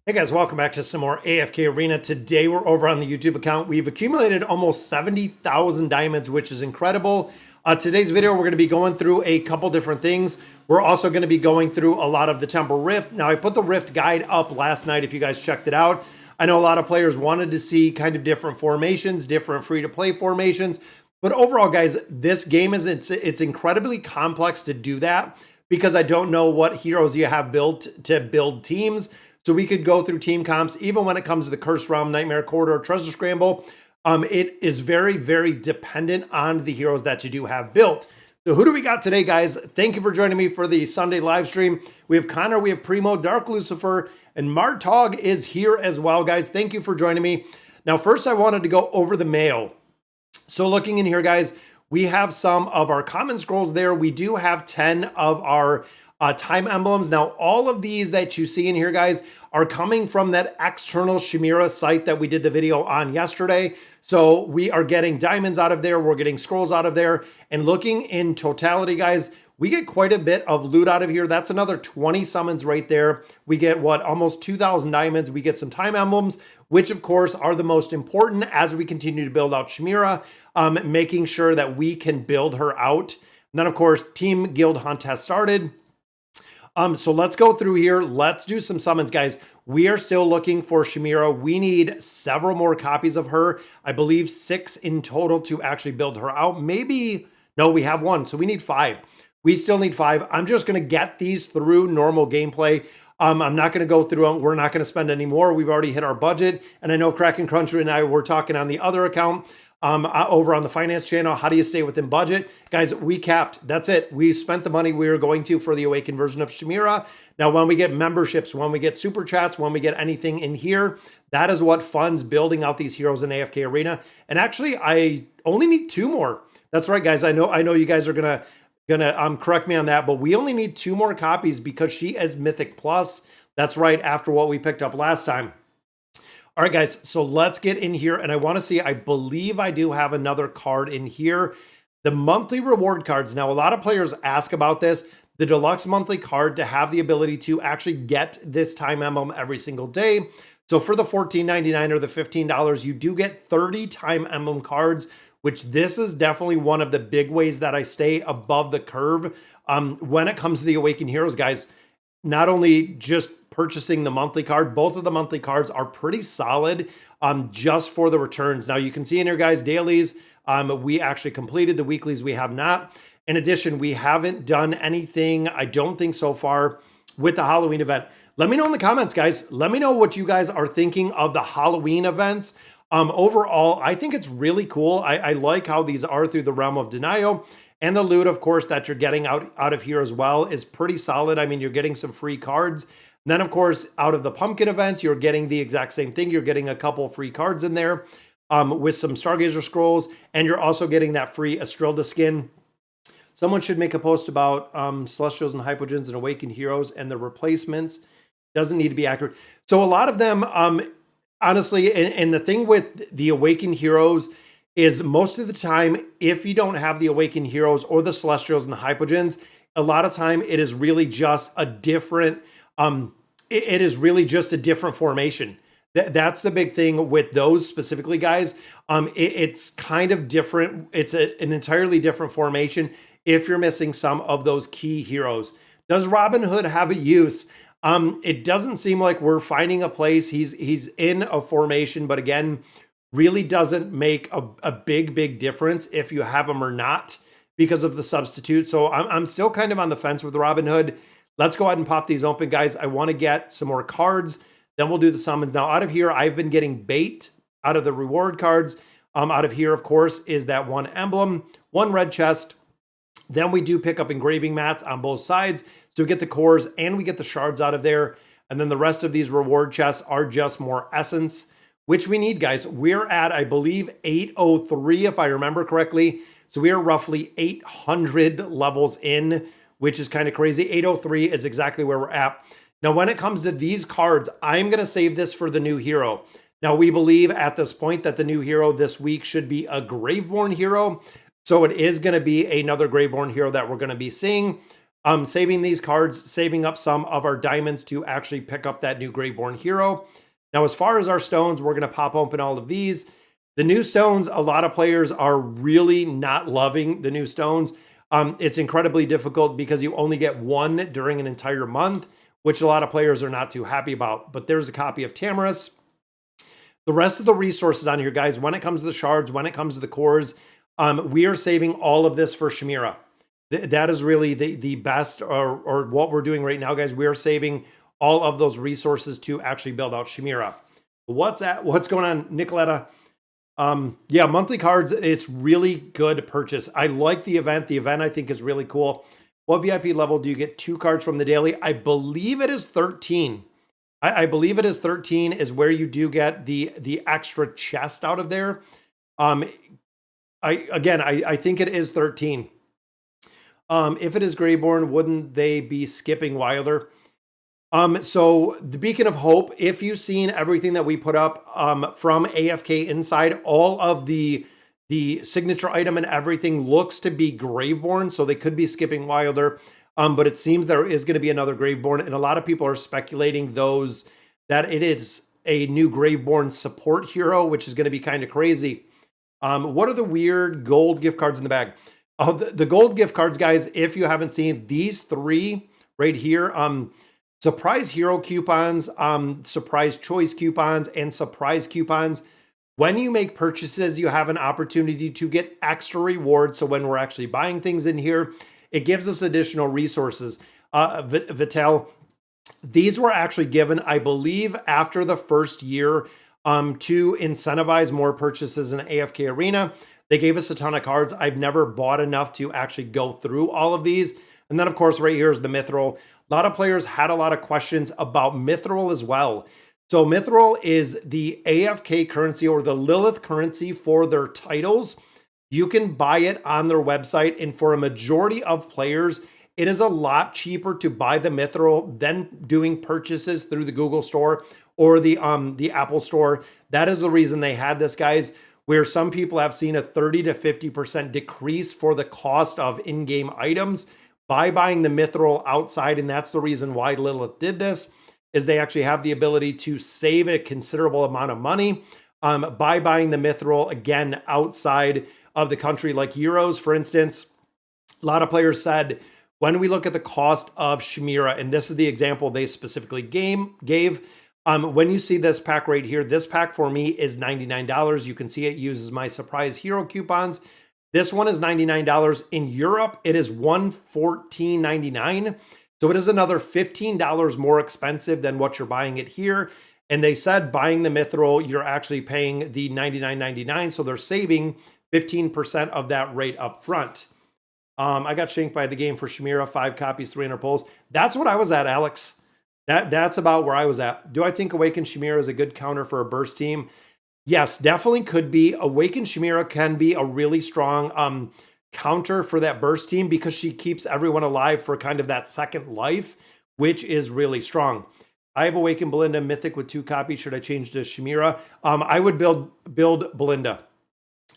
Hey guys, welcome back to some more AFK Arena. Today we're over on the YouTube account. We've accumulated almost 70,000 diamonds, which is incredible. Today's video, we're going to be going through a couple different things. We're also going to be going through a lot of the Temporal Rift. Now, I put the Rift guide up last night if you guys checked it out. I know a lot of players wanted to see kind of different formations, different free-to-play formations. But overall, guys, this game it's incredibly complex to do that because I don't know what heroes you have built to build teams. So we could go through team comps, even when it comes to the Curse Realm, Nightmare Corridor, Treasure Scramble. It is very, very dependent on the heroes that you do have built. So who do we got today, guys? Thank you for joining me for the Sunday live stream. We have Connor, we have Primo, Dark Lucifer, and Martog is here as well, guys. Thank you for joining me. Now, first I wanted to go over the mail. So looking in here, guys, we have some of our common scrolls there. We do have 10 of our time emblems. Now, all of these that you see in here, guys, are coming from that external Shamira site that we did the video on yesterday. So we are getting diamonds out of there. We're getting scrolls out of there. And looking in totality, guys, we get quite a bit of loot out of here. That's another 20 summons right there. We get, what, almost 2,000 diamonds. We get some time emblems, which of course are the most important as we continue to build out Shamira, making sure that we can build her out. And then of course, Team Guild Hunt has started. So let's go through here. Let's do some summons, guys. We are still looking for Shamira. We need several more copies of her. I believe 6 in total to actually build her out. Maybe, no, we have 1. So we need 5. We still need 5. I'm just going to get these through normal gameplay. I'm not going to go through them. We're not going to spend any more. We've already hit our budget. And I know Kraken Cruncher and I were talking on the other account over on the finance channel. How do you stay within budget? Guys, we capped. That's it. We spent the money we were going to for the Awakened version of Shamira. Now, when we get memberships, when we get super chats, when we get anything in here, that is what funds building out these heroes in AFK Arena. And actually, I only need 2 more. That's right, guys. I know you guys are gonna correct me on that, but we only need 2 more copies because she is Mythic Plus. That's right, after what we picked up last time. All right, guys, so let's get in here. And I want to see, I believe I do have another card in here. The monthly reward cards. Now, a lot of players ask about this. The deluxe monthly card to have the ability to actually get this time emblem every single day. So for the $14.99 or the $15, you do get 30 time emblem cards, which this is definitely one of the big ways that I stay above the curve when it comes to the Awakened Heroes, guys. Not only just purchasing the monthly card, both of the monthly cards are pretty solid just for the returns. Now you can see in here, guys, dailies, we actually completed. The weeklies we have not. In addition, we haven't done anything, I don't think so far, with the Halloween event. Let me know in the comments, guys. Let me know what you guys are thinking of the Halloween events. Overall, I think it's really cool. I like how these are through the realm of denial. And the loot, of course, that you're getting out of here as well is pretty solid. I mean, you're getting some free cards. And then, of course, out of the pumpkin events, you're getting the exact same thing. You're getting a couple free cards in there with some Stargazer scrolls. And you're also getting that free Estrilda skin. Someone should make a post about Celestials and Hypogens and Awakened Heroes and the replacements. Doesn't need to be accurate. So a lot of them, honestly, and the thing with the Awakened Heroes is most of the time, if you don't have the Awakened Heroes or the Celestials and the Hypogens, a lot of time it is really just a different, it is really just a different formation. That's the big thing with those specifically, guys. It's kind of different. It's an entirely different formation if you're missing some of those key heroes. Does Robin Hood have a use? It doesn't seem like we're finding a place. He's in a formation, but again, really doesn't make a big difference if you have him or not because of the substitute. So I'm still kind of on the fence with Robin Hood. Let's go ahead and pop these open, guys. I want to get some more cards. Then we'll do the summons. Now, out of here, I've been getting bait out of the reward cards. Out of here, of course, is that 1 emblem, 1 red chest. Then we do pick up engraving mats on both sides. So we get the cores and we get the shards out of there. And then the rest of these reward chests are just more essence, which we need, guys. We're at, I believe, 803, if I remember correctly. So we are roughly 800 levels in, which is kind of crazy. 803 is exactly where we're at. Now, when it comes to these cards, I'm going to save this for the new hero. Now, we believe at this point that the new hero this week should be a Graveborn hero. So it is going to be another Graveborn hero that we're going to be seeing. saving these cards, saving up some of our diamonds to actually pick up that new Graveborn hero. Now, as far as our stones, we're going to pop open all of these. The new stones, a lot of players are really not loving the new stones. It's incredibly difficult because you only get one during an entire month, which a lot of players are not too happy about. But there's a copy of Tamaris. The rest of the resources on here, guys, when it comes to the shards, when it comes to the cores, we are saving all of this for Shamira. That is really the best, or what we're doing right now, guys. We are saving all of those resources to actually build out Shamira. What's going on, Nicoletta? Yeah, monthly cards, it's really good purchase. I like the event. The event I think is really cool. What VIP level do you get 2 cards from the daily? I believe it is 13. I believe it is 13 is where you do get the extra chest out of there. I think it is 13. If it is Graveborn, wouldn't they be skipping Wilder? So the Beacon of Hope, if you've seen everything that we put up from AFK Inside, all of the signature item and everything looks to be Graveborn, so they could be skipping Wilder. But it seems there is going to be another Graveborn, and a lot of people are speculating that it is a new Graveborn support hero, which is going to be kind of crazy. What are the weird gold gift cards in the bag? Oh, the gold gift cards, guys, if you haven't seen these 3 right here, surprise hero coupons, surprise choice coupons, and surprise coupons. When you make purchases, you have an opportunity to get extra rewards. So when we're actually buying things in here, it gives us additional resources. Vitel, these were actually given, I believe, after the first year to incentivize more purchases in AFK Arena. They gave us a ton of cards. I've never bought enough to actually go through all of these. And then, of course, right here is the Mithril. A lot of players had a lot of questions about Mithril as well. So Mithril is the AFK currency, or the Lilith currency for their titles. You can buy it on their website, and for a majority of players, it is a lot cheaper to buy the Mithril than doing purchases through the Google Store or the Apple Store. That is the reason they had this, guys, where some people have seen a 30 to 50% decrease for the cost of in-game items by buying the Mithril outside. And that's the reason why Lilith did this, is they actually have the ability to save a considerable amount of money by buying the Mithril, again, outside of the country, like Euros, for instance. A lot of players said, when we look at the cost of Shamira, and this is the example they specifically gave, when you see this pack right here, this pack for me is $99. You can see it uses my surprise hero coupons. This one is $99. In Europe, it is $114.99. So it is another $15 more expensive than what you're buying it here. And they said buying the Mithril, you're actually paying the $99.99. So they're saving 15% of that rate up front. I got shanked by the game for Shamira, 5 copies, 300 pulls. That's what I was at, Alex. That's about where I was at. Do I think Awakened Shamira is a good counter for a burst team? Yes, definitely could be. Awakened Shamira can be a really strong counter for that burst team because she keeps everyone alive for kind of that second life, which is really strong. I have Awakened Belinda Mythic with 2 copies. Should I change to Shamira? I would build Belinda.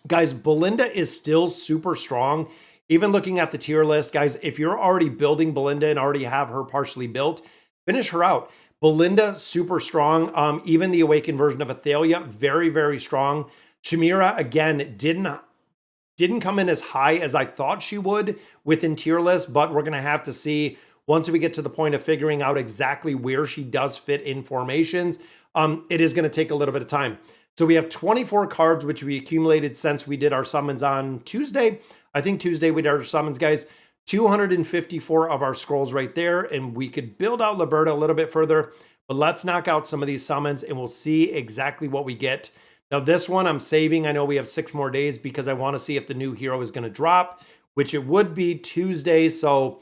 Guys, Belinda is still super strong. Even looking at the tier list, guys, if you're already building Belinda and already have her partially built, finish her out. Belinda, super strong. Even the Awakened version of Athalia, very, very strong. Shamira, again, didn't come in as high as I thought she would within tier list, but we're going to have to see once we get to the point of figuring out exactly where she does fit in formations. It is going to take a little bit of time. So we have 24 cards, which we accumulated since we did our summons on Tuesday. I think Tuesday we did our summons, guys. 254 of our scrolls right there, and we could build out Liberta a little bit further, but let's knock out some of these summons and we'll see exactly what we get. Now this one I'm saving. I know we have 6 more days because I want to see if the new hero is going to drop, which it would be Tuesday. So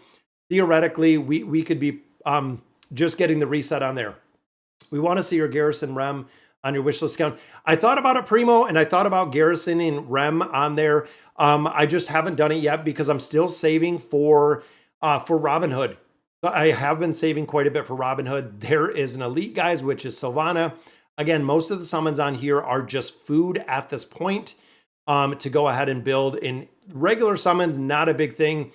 theoretically we could be just getting the reset on there. We want to see your Garrison Rem on your wishlist count. I thought about a Primo and I thought about Garrisoning Rem on there. I just haven't done it yet because I'm still saving for Robin Hood. I have been saving quite a bit for Robin Hood. There is an elite, guys, which is Sylvana. Again, most of the summons on here are just food at this point to go ahead and build. In regular summons, not a big thing.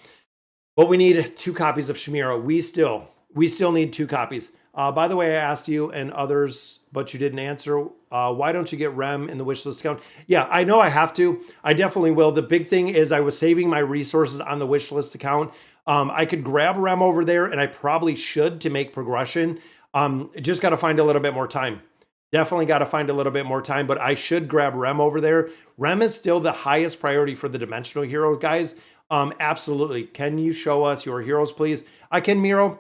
But we need 2 copies of Shamira. We still need 2 copies. By the way, I asked you and others, but you didn't answer. Why don't you get Rem in the wishlist account? Yeah, I know I have to. I definitely will. The big thing is I was saving my resources on the wishlist account. I could grab Rem over there, and I probably should to make progression. Just got to find a little bit more time. Definitely got to find a little bit more time, but I should grab Rem over there. Rem is still the highest priority for the dimensional hero, guys. Absolutely. Can you show us your heroes, please? I can, Miro.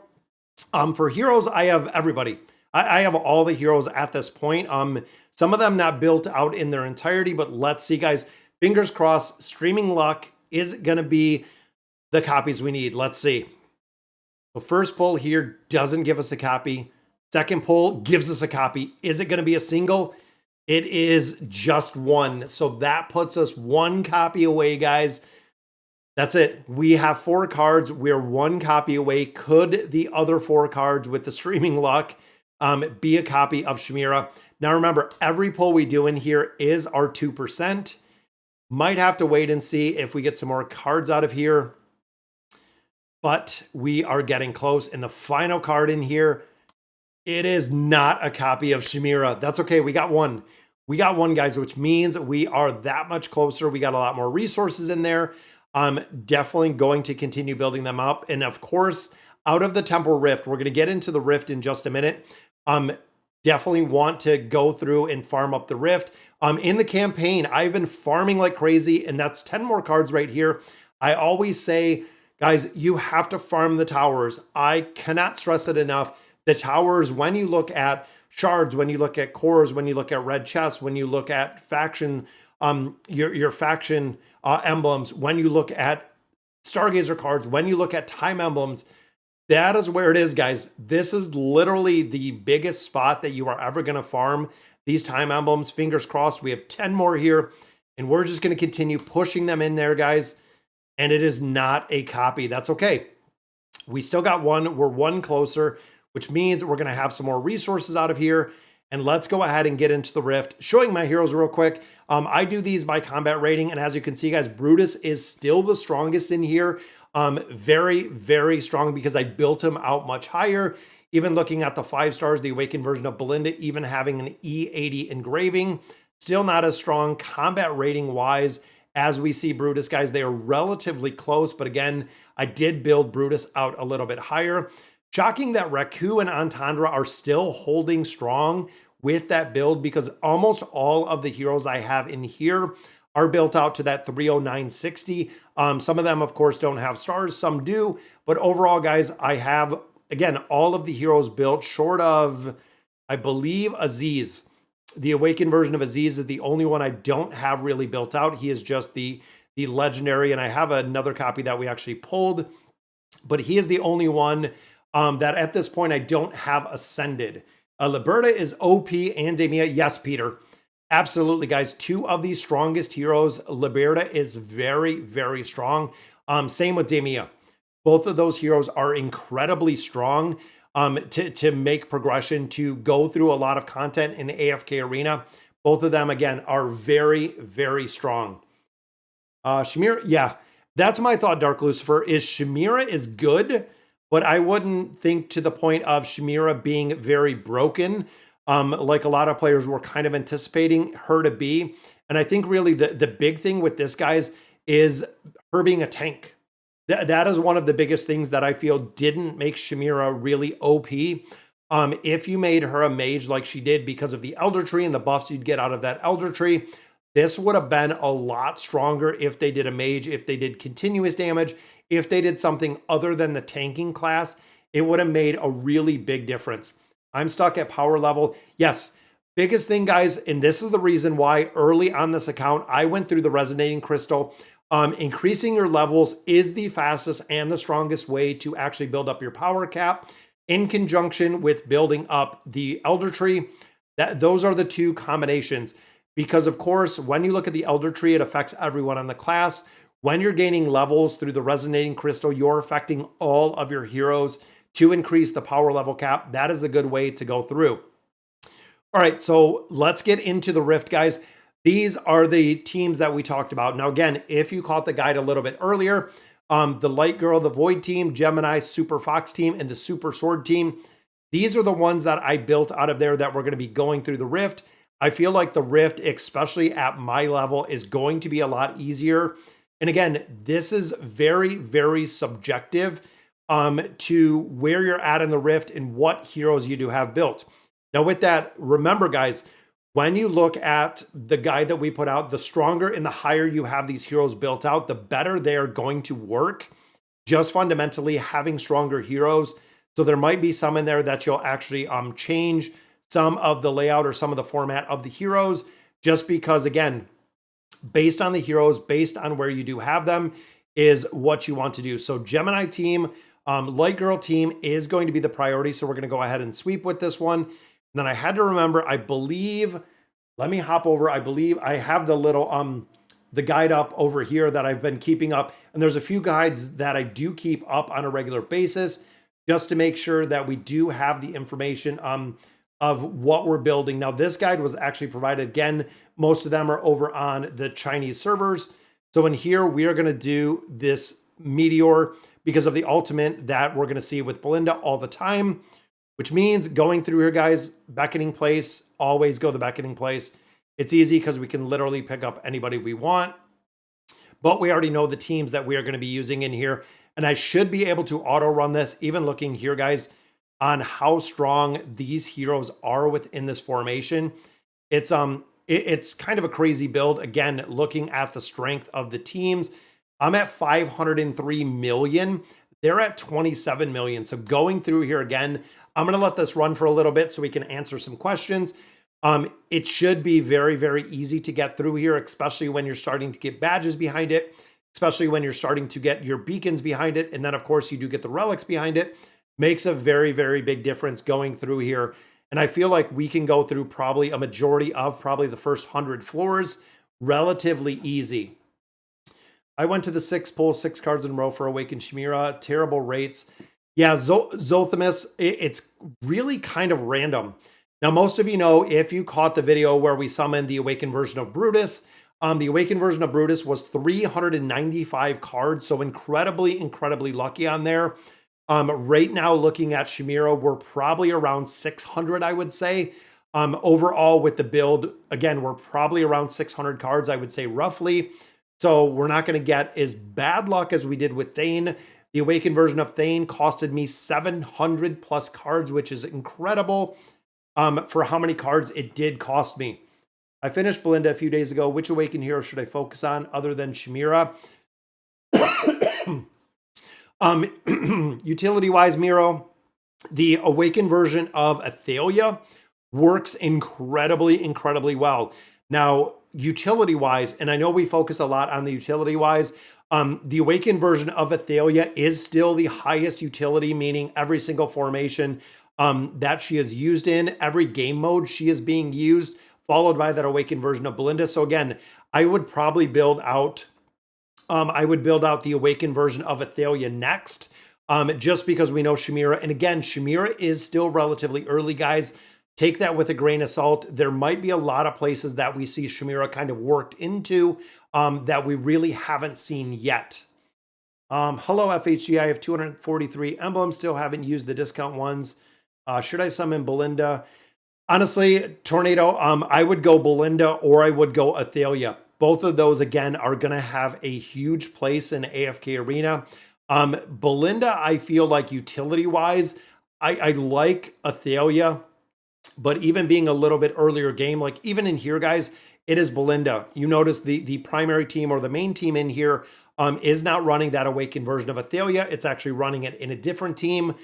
For heroes, I have everybody. I have all the heroes at this point. Some of them not built out in their entirety, but let's see, guys. Fingers crossed, Streaming Luck is going to be the copies we need. Let's see. The first pull here doesn't give us a copy. Second pull gives us a copy. Is it going to be a single? It is just one. So that puts us 1 copy away, guys. That's it. We have 4 cards. We're 1 copy away. Could the other 4 cards with the Streaming Luck be a copy of Shamira? Now remember, every pull we do in here is our 2%. Might have to wait and see if we get some more cards out of here. But we are getting close. And the final card in here, it is not a copy of Shamira. That's okay. We got 1. We got 1, guys, which means we are that much closer. We got a lot more resources in there. I'm definitely going to continue building them up. And of course, out of the Temporal Rift, we're going to get into the Rift in just a minute. Definitely want to go through and farm up the Rift. In the campaign, I've been farming like crazy, and that's 10 more cards right here. I always say, guys, you have to farm the towers. I cannot stress it enough. The towers, when you look at shards, when you look at cores, when you look at red chests, when you look at faction, your faction emblems, when you look at Stargazer cards, when you look at time emblems, that is where it is, guys. This is literally the biggest spot that you are ever going to farm these time emblems. Fingers crossed. We have 10 more here, and we're just going to continue pushing them in there, guys. And it is not a copy. That's okay. We still got 1. We're 1 closer, which means we're going to have some more resources out of here. And let's go ahead and get into the Rift. Showing my heroes real quick. I do these by combat rating. And as you can see, guys, Brutus is still the strongest in here. Very, very strong because I built him out much higher. Even looking at the 5 stars, the awakened version of Belinda, even having an E80 engraving, still not as strong combat rating wise as we see Brutus, guys. They are relatively close. But again, I did build Brutus out a little bit higher. Shocking that Raku and Entendre are still holding strong with that build because almost all of the heroes I have in here are built out to that 30960. Some of them, of course, don't have stars. Some do. But overall, guys, I have, again, all of the heroes built short of, I believe, Aziz. The awakened version of Aziz is the only one I don't have really built out. He is just the legendary, and I have another copy that we actually pulled. But he is the only one that at this point I don't have ascended. Liberta is OP and Demia. Yes, Peter. Absolutely, guys. 2 of the strongest heroes. Liberta is very, very strong. Same with Demia. Both of those heroes are incredibly strong to make progression, to go through a lot of content in AFK Arena. Both of them, again, are very, very strong. Shamira, yeah, that's my thought, Dark Lucifer, is Shamira is good, but I wouldn't think to the point of Shamira being very broken, like a lot of players were kind of anticipating her to be. And I think really the big thing with this, guys, is her being a tank. That is one of the biggest things that I feel didn't make Shamira really OP. If you made her a mage like she did because of the Elder Tree and the buffs you'd get out of that Elder Tree, this would have been a lot stronger if they did a mage, if they did continuous damage, if they did something other than the tanking class. It would have made a really big difference. I'm stuck at power level. Yes, biggest thing, guys, and this is the reason why early on this account, I went through the resonating crystal. Increasing your levels is the fastest and the strongest way to actually build up your power cap in conjunction with building up the Elder Tree. Those are the 2 combinations. Because, of course, when you look at the Elder Tree, it affects everyone on the class. When you're gaining levels through the Resonating Crystal, you're affecting all of your heroes to increase the power level cap. That is a good way to go through. All right, so let's get into the Rift, guys. These are the teams that we talked about. Now, again, if you caught the guide a little bit earlier, The Light Girl, the Void team, Gemini, Super Fox team, and the Super Sword team. These are the ones that I built out of there that we're going to be going through the Rift. I feel like the Rift, especially at my level, is going to be a lot easier. And again, this is very, very subjective to where you're at in the Rift and what heroes you do have built. Now with that, remember guys, when you look at the guide that we put out, the stronger and the higher you have these heroes built out, the better they're going to work. Just fundamentally having stronger heroes. So there might be some in there that you'll actually change some of the layout or some of the format of the heroes, just because again, based on the heroes, based on where you do have them, is what you want to do. So Gemini team, Light Girl team is going to be the priority. So we're going to go ahead and sweep with this one. And then I had to remember, I believe, let me hop over. I believe I have the little, the guide up over here that I've been keeping up. And there's a few guides that I do keep up on a regular basis just to make sure that we do have the information of what we're building. Now, this guide was actually provided, again, most of them are over on the Chinese servers. So in here, we are going to do this Meteor because of the ultimate that we're going to see with Belinda all the time, which means going through here, guys, beckoning place, always go the beckoning place. It's easy because we can literally pick up anybody we want, but we already know the teams that we are going to be using in here. And I should be able to auto run this, even looking here, guys, on how strong these heroes are within this formation. It's kind of a crazy build. Again, looking at the strength of the teams, I'm at 503 million. They're at 27 million. So going through here again, I'm going to let this run for a little bit so we can answer some questions. It should be very, very easy to get through here, especially when you're starting to get badges behind it, especially when you're starting to get your beacons behind it. And then of course you do get the relics behind it. Makes a very, very big difference going through here. And I feel like we can go through probably a majority of probably the first 100 floors relatively easy. I went to the 6 pull, 6 cards in a row for Awakened Shamira. Terrible rates. Yeah, Zolthamus, it's really kind of random. Now, most of you know, if you caught the video where we summoned the Awakened version of Brutus, the Awakened version of Brutus was 395 cards. So incredibly, incredibly lucky on there. Right now, looking at Shamira, we're probably around 600, I would say. Overall with the build, again, we're probably around 600 cards, I would say roughly. So we're not going to get as bad luck as we did with Thane. The Awakened version of Thane costed me 700 plus cards, which is incredible for how many cards it did cost me. I finished Belinda a few days ago. Which Awakened hero should I focus on other than Shamira? Utility-wise, Miro, the Awakened version of Athalia works incredibly, incredibly well. Now, utility-wise, and I know we focus a lot on the utility-wise, the Awakened version of Athalia is still the highest utility, meaning every single formation that she is used in, every game mode she is being used, followed by that Awakened version of Belinda. So again, I would probably build out the Awakened version of Athalia next, just because we know Shamira. And again, Shamira is still relatively early, guys. Take that with a grain of salt. There might be a lot of places that we see Shamira kind of worked into that we really haven't seen yet. Hello, FHG. I have 243 emblems. Still haven't used the discount ones. Should I summon Belinda? Honestly, Tornado, I would go Belinda or I would go Athalia. Both of those, again, are going to have a huge place in AFK Arena. Belinda, I feel like utility-wise, I like Athalia, but even being a little bit earlier game, like even in here, guys, it is Belinda. You notice the primary team or the main team in here is not running that Awakened version of Athalia. It's actually running it in a different team.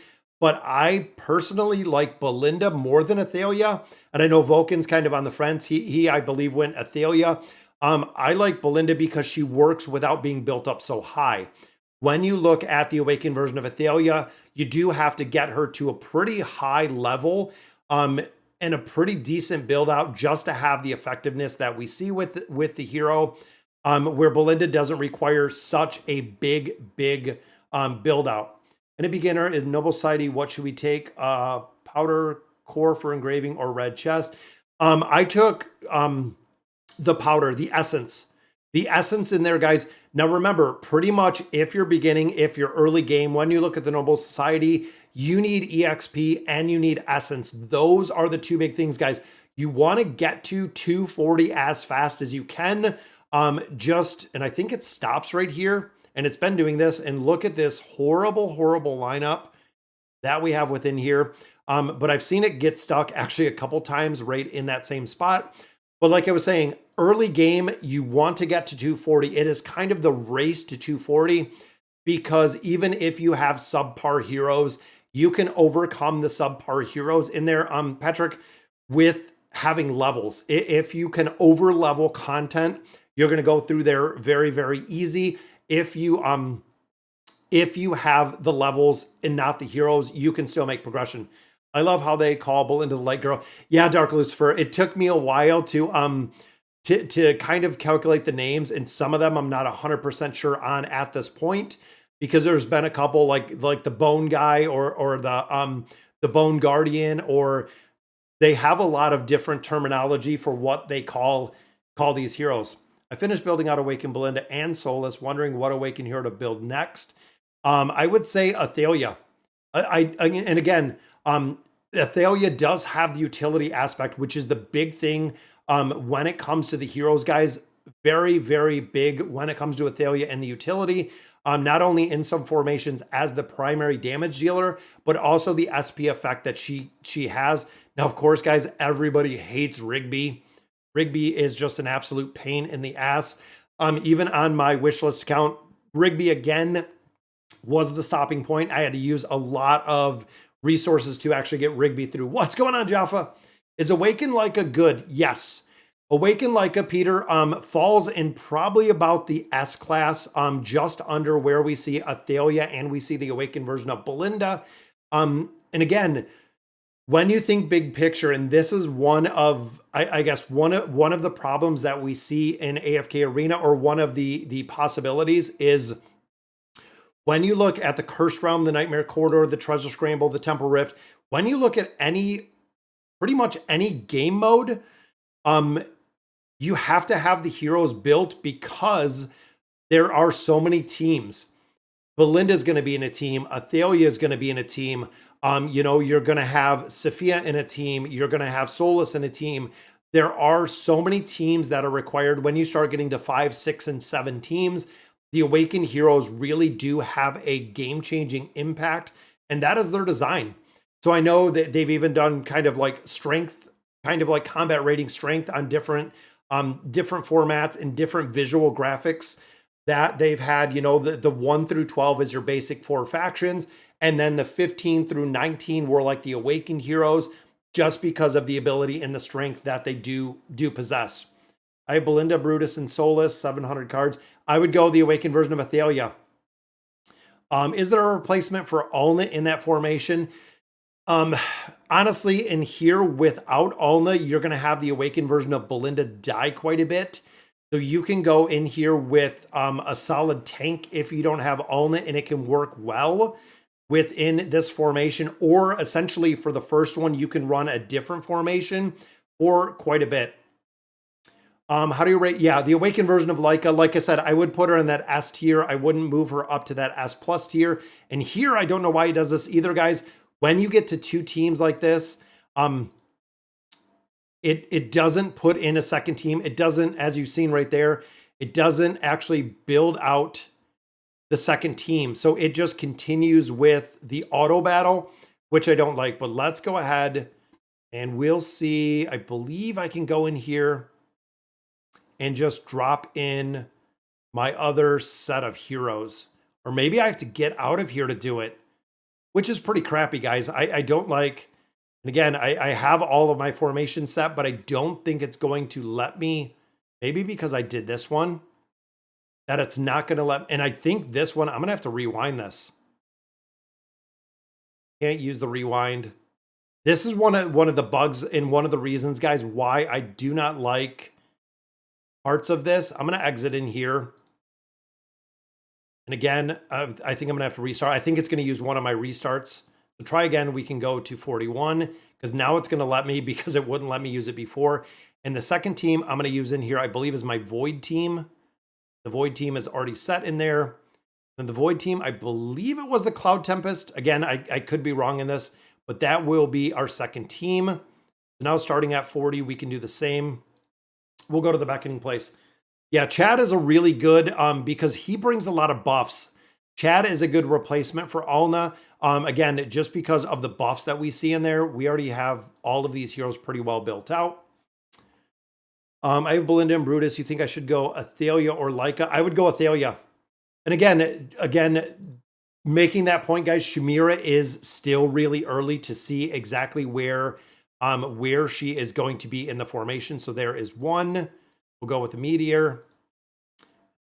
But I personally like Belinda more than Athalia. And I know Vulcan's kind of on the fence. He I believe, went Athalia. I like Belinda because she works without being built up so high. When you look at the Awakened version of Athalia, you do have to get her to a pretty high level and a pretty decent build out just to have the effectiveness that we see with the hero, where Belinda doesn't require such a big build out. And a beginner is Noble Society. What should we take? Powder core for engraving or red chest? I took the powder, the essence. The essence in there, guys. Now remember, pretty much if you're beginning, if you're early game, when you look at the Noble Society, you need EXP and you need essence. Those are the two big things, guys. You want to get to 240 as fast as you can. And I think it stops right here, and it's been doing this. And look at this horrible, horrible lineup that we have within here. But I've seen it get stuck actually a couple times right in that same spot. But like I was saying, early game, you want to get to 240. It is kind of the race to 240, because even if you have subpar heroes, you can overcome the subpar heroes in there, Patrick, with having levels. If you can over level content, you're going to go through there very, very easy. If you have the levels and not the heroes, you can still make progression. I love how they call Belinda the light girl. Yeah, Dark Lucifer. It took me a while to kind of calculate the names, and some of them I'm not 100% sure on at this point, because there's been a couple like the Bone Guy or the Bone Guardian, or they have a lot of different terminology for what they call these heroes. I finished building out Awakened Belinda and Solus, wondering what Awakened hero to build next. I would say Athalia. And again, Athalia does have the utility aspect, which is the big thing when it comes to the heroes, guys. Very, very big when it comes to Athalia and the utility. Not only in some formations as the primary damage dealer, but also the SP effect that she has. Now, of course, guys, everybody hates Rigby. Rigby is just an absolute pain in the ass. Even on my wishlist account, Rigby again was the stopping point. I had to use a lot of resources to actually get Rigby through. What's going on, Jaffa? Is Awaken Leica good? Yes. Awaken Leica, Peter, falls in probably about the S class, just under where we see Athalia and we see the Awakened version of Belinda. And again, when you think big picture, and this is one of, I guess, one of the problems that we see in AFK Arena, or one of the possibilities, is when you look at the Cursed Realm, the Nightmare Corridor, the Treasure Scramble, the Temporal Rift, when you look at pretty much any game mode, you have to have the heroes built, because there are so many teams. Belinda's going to be in a team. Athalia is going to be in a team. You're going to have Sophia in a team. You're going to have Solus in a team. There are so many teams that are required. When you start getting to 5, 6, and 7 teams, the Awakened heroes really do have a game-changing impact, and that is their design. So I know that they've even done kind of like strength, kind of like combat rating strength on different formats and different visual graphics that they've had. The 1 through 12 is your basic 4 factions, and then the 15 through 19 were like the Awakened heroes, just because of the ability and the strength that they do possess. I have Belinda, Brutus, and Solus, 700 cards. I would go the Awakened version of Athalia. Is there a replacement for Alna in that formation? Honestly, in here without Alna, you're going to have the Awakened version of Belinda die quite a bit. So you can go in here with a solid tank if you don't have Alna, and it can work well within this formation. Or essentially for the first one, you can run a different formation for quite a bit. How do you rate? Yeah, the Awakened version of Leica, like I said, I would put her in that S tier. I wouldn't move her up to that S plus tier. And here, I don't know why he does this either, guys. When you get to 2 teams like this, it doesn't put in a second team. It doesn't, as you've seen right there, it doesn't actually build out the second team. So it just continues with the auto battle, which I don't like. But let's go ahead and we'll see. I believe I can go in here and just drop in my other set of heroes. Or maybe I have to get out of here to do it, which is pretty crappy, guys. I don't like, and again, I have all of my formation set, but I don't think it's going to let me, maybe because I did this one, that it's not going to let, and I think this one, I'm going to have to rewind this. Can't use the rewind. This is one of the bugs and one of the reasons, guys, why I do not like parts of this. I'm going to exit in here. And again, I think I'm going to have to restart. I think it's going to use one of my restarts. So try again. We can go to 41 because now it's going to let me, because it wouldn't let me use it before. And the second team I'm going to use in here, I believe, is my Void team. The Void team is already set in there. Then the Void team, I believe it was the Cloud Tempest. Again, I could be wrong in this, but that will be our second team. So now starting at 40, we can do the same. We'll go to the Beckoning Place. Yeah, Chad is a really good, because he brings a lot of buffs. Chad is a good replacement for Alna. Again, just because of the buffs that we see in there, we already have all of these heroes pretty well built out. I have Belinda and Brutus. You think I should go Athalia or Leica? I would go Athalia. And again, making that point, guys, Shamira is still really early to see exactly where she is going to be in the formation. So there is one. We'll go with the Meteor.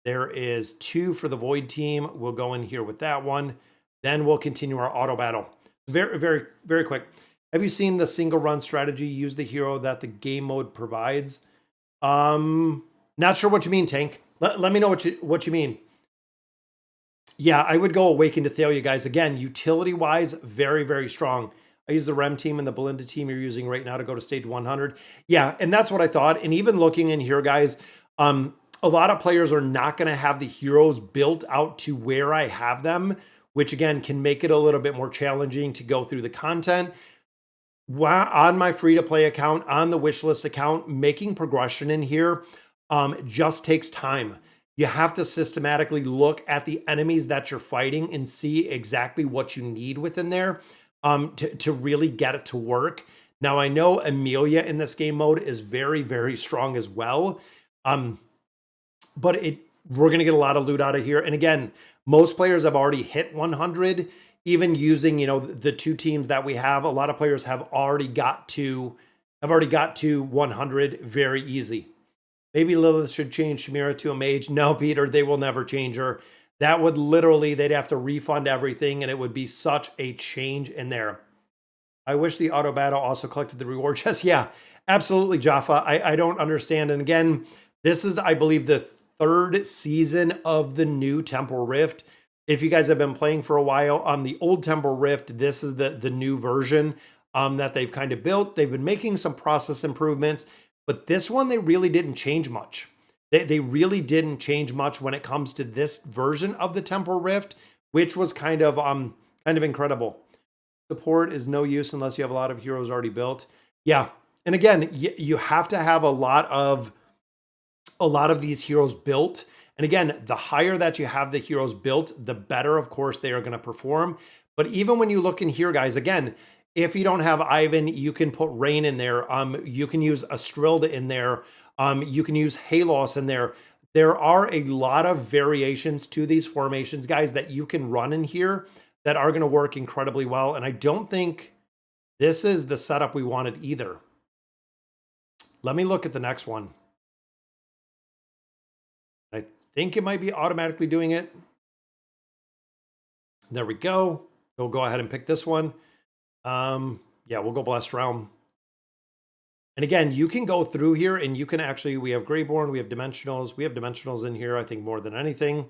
There is 2 for the Void team. We'll go in here with that one. Then we'll continue our auto battle. Very, very, very quick. Have you seen the single run strategy? Use the hero that the game mode provides. Not sure what you mean, Tank. Let me know what you mean. Yeah, I would go Awaken to Thalia, guys. Again, utility-wise, very, very strong. I use the Rem team and the Belinda team you're using right now to go to stage 100. Yeah, and that's what I thought. And even looking in here, guys, a lot of players are not going to have the heroes built out to where I have them, which again can make it a little bit more challenging to go through the content. On my free-to-play account, on the wishlist account, making progression in here just takes time. You have to systematically look at the enemies that you're fighting and see exactly what you need within there to really get it to work. Now, I know Amelia in this game mode is very, very strong as well, but we're going to get a lot of loot out of here. And again, most players have already hit 100, even using, the 2 teams that we have. A lot of players have already got to 100 very easy. Maybe Lilith should change Shamira to a mage. No, Peter, they will never change her. That would literally, they'd have to refund everything, and it would be such a change in there. I wish the auto battle also collected the reward chest. Yeah, absolutely, Jaffa. I don't understand. And again, this is, I believe, the 3rd season of the new Temporal Rift. If you guys have been playing for a while, on the old Temporal Rift, this is the new version that they've kind of built. They've been making some process improvements, but this one, they really didn't change much. They really didn't change much when it comes to this version of the Temporal Rift, which was kind of incredible. Support is no use unless you have a lot of heroes already built. Yeah, and again, you have to have a lot of these heroes built. And again, the higher that you have the heroes built, the better, of course, they are going to perform. But even when you look in here, guys, again, if you don't have Ivan, you can put Rain in there. You can use Astrilda in there. You can use Halos in there. There are a lot of variations to these formations, guys, that you can run in here that are going to work incredibly well. And I don't think this is the setup we wanted either. Let me look at the next one. I think it might be automatically doing it. There we go. We'll go ahead and pick this one. Yeah, we'll go Blessed Realm. And again, you can go through here and you can actually, we have Greyborn, we have Dimensionals. We have Dimensionals in here, I think, more than anything.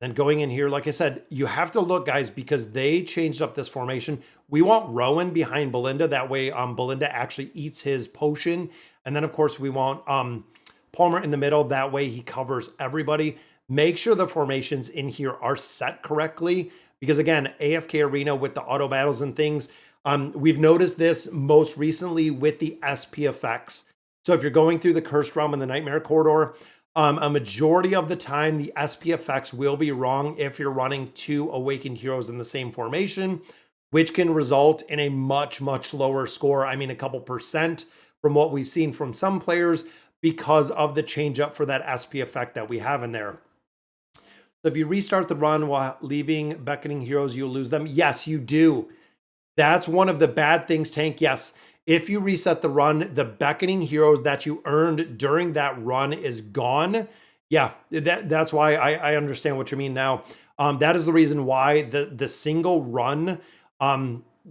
Then going in here, like I said, you have to look, guys, because they changed up this formation. We want Rowan behind Belinda. That way, Belinda actually eats his potion. And then, of course, we want Palmer in the middle. That way, he covers everybody. Make sure the formations in here are set correctly. Because again, AFK Arena with the auto battles and things, we've noticed this most recently with the SP effects. So if you're going through the Cursed Realm and the Nightmare Corridor, a majority of the time, the SP effects will be wrong if you're running 2 Awakened Heroes in the same formation, which can result in a much, much lower score. I mean, a couple % from what we've seen from some players because of the change up for that SP effect that we have in there. So if you restart the run while leaving Beckoning Heroes, you'll lose them. Yes, you do. That's one of the bad things, Tank. Yes, if you reset the run, the Beckoning Heroes that you earned during that run is gone. Yeah, that's why I understand what you mean now. That is the reason why the single run,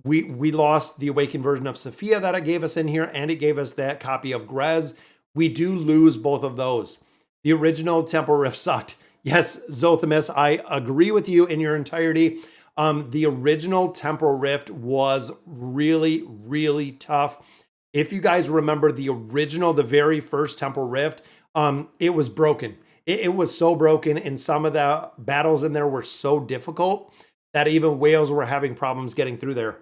we lost the Awakened version of Sophia that it gave us in here, and it gave us that copy of Grez. We do lose both of those. The original Temporal Rift sucked. Yes, Zothamus, I agree with you in your entirety. The original Temporal Rift was really, really tough. If you guys remember the very first Temporal Rift, it was broken. It was so broken, and some of the battles in there were so difficult that even whales were having problems getting through there.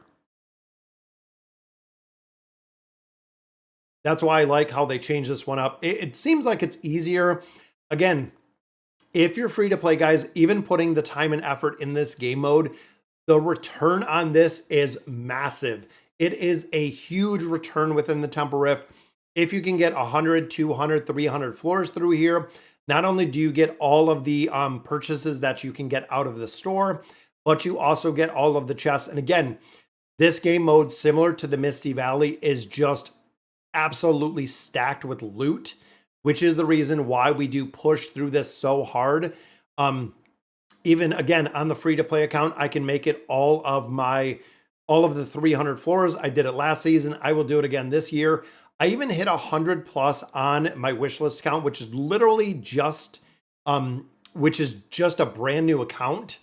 That's why I like how they changed this one up. It seems like it's easier. Again, if you're free to play, guys, even putting the time and effort in this game mode, the return on this is massive. It is a huge return within the Temporal Rift. If you can get 100, 200, 300 floors through here, not only do you get all of the purchases that you can get out of the store, but you also get all of the chests. And again, this game mode, similar to the Misty Valley, is just absolutely stacked with loot, which is the reason why we do push through this so hard. Even again, on the free to play account, I can make it all of the 300 floors. I did it last season. I will do it again this year. I even hit 100 plus on my wishlist account, which is literally just a brand new account.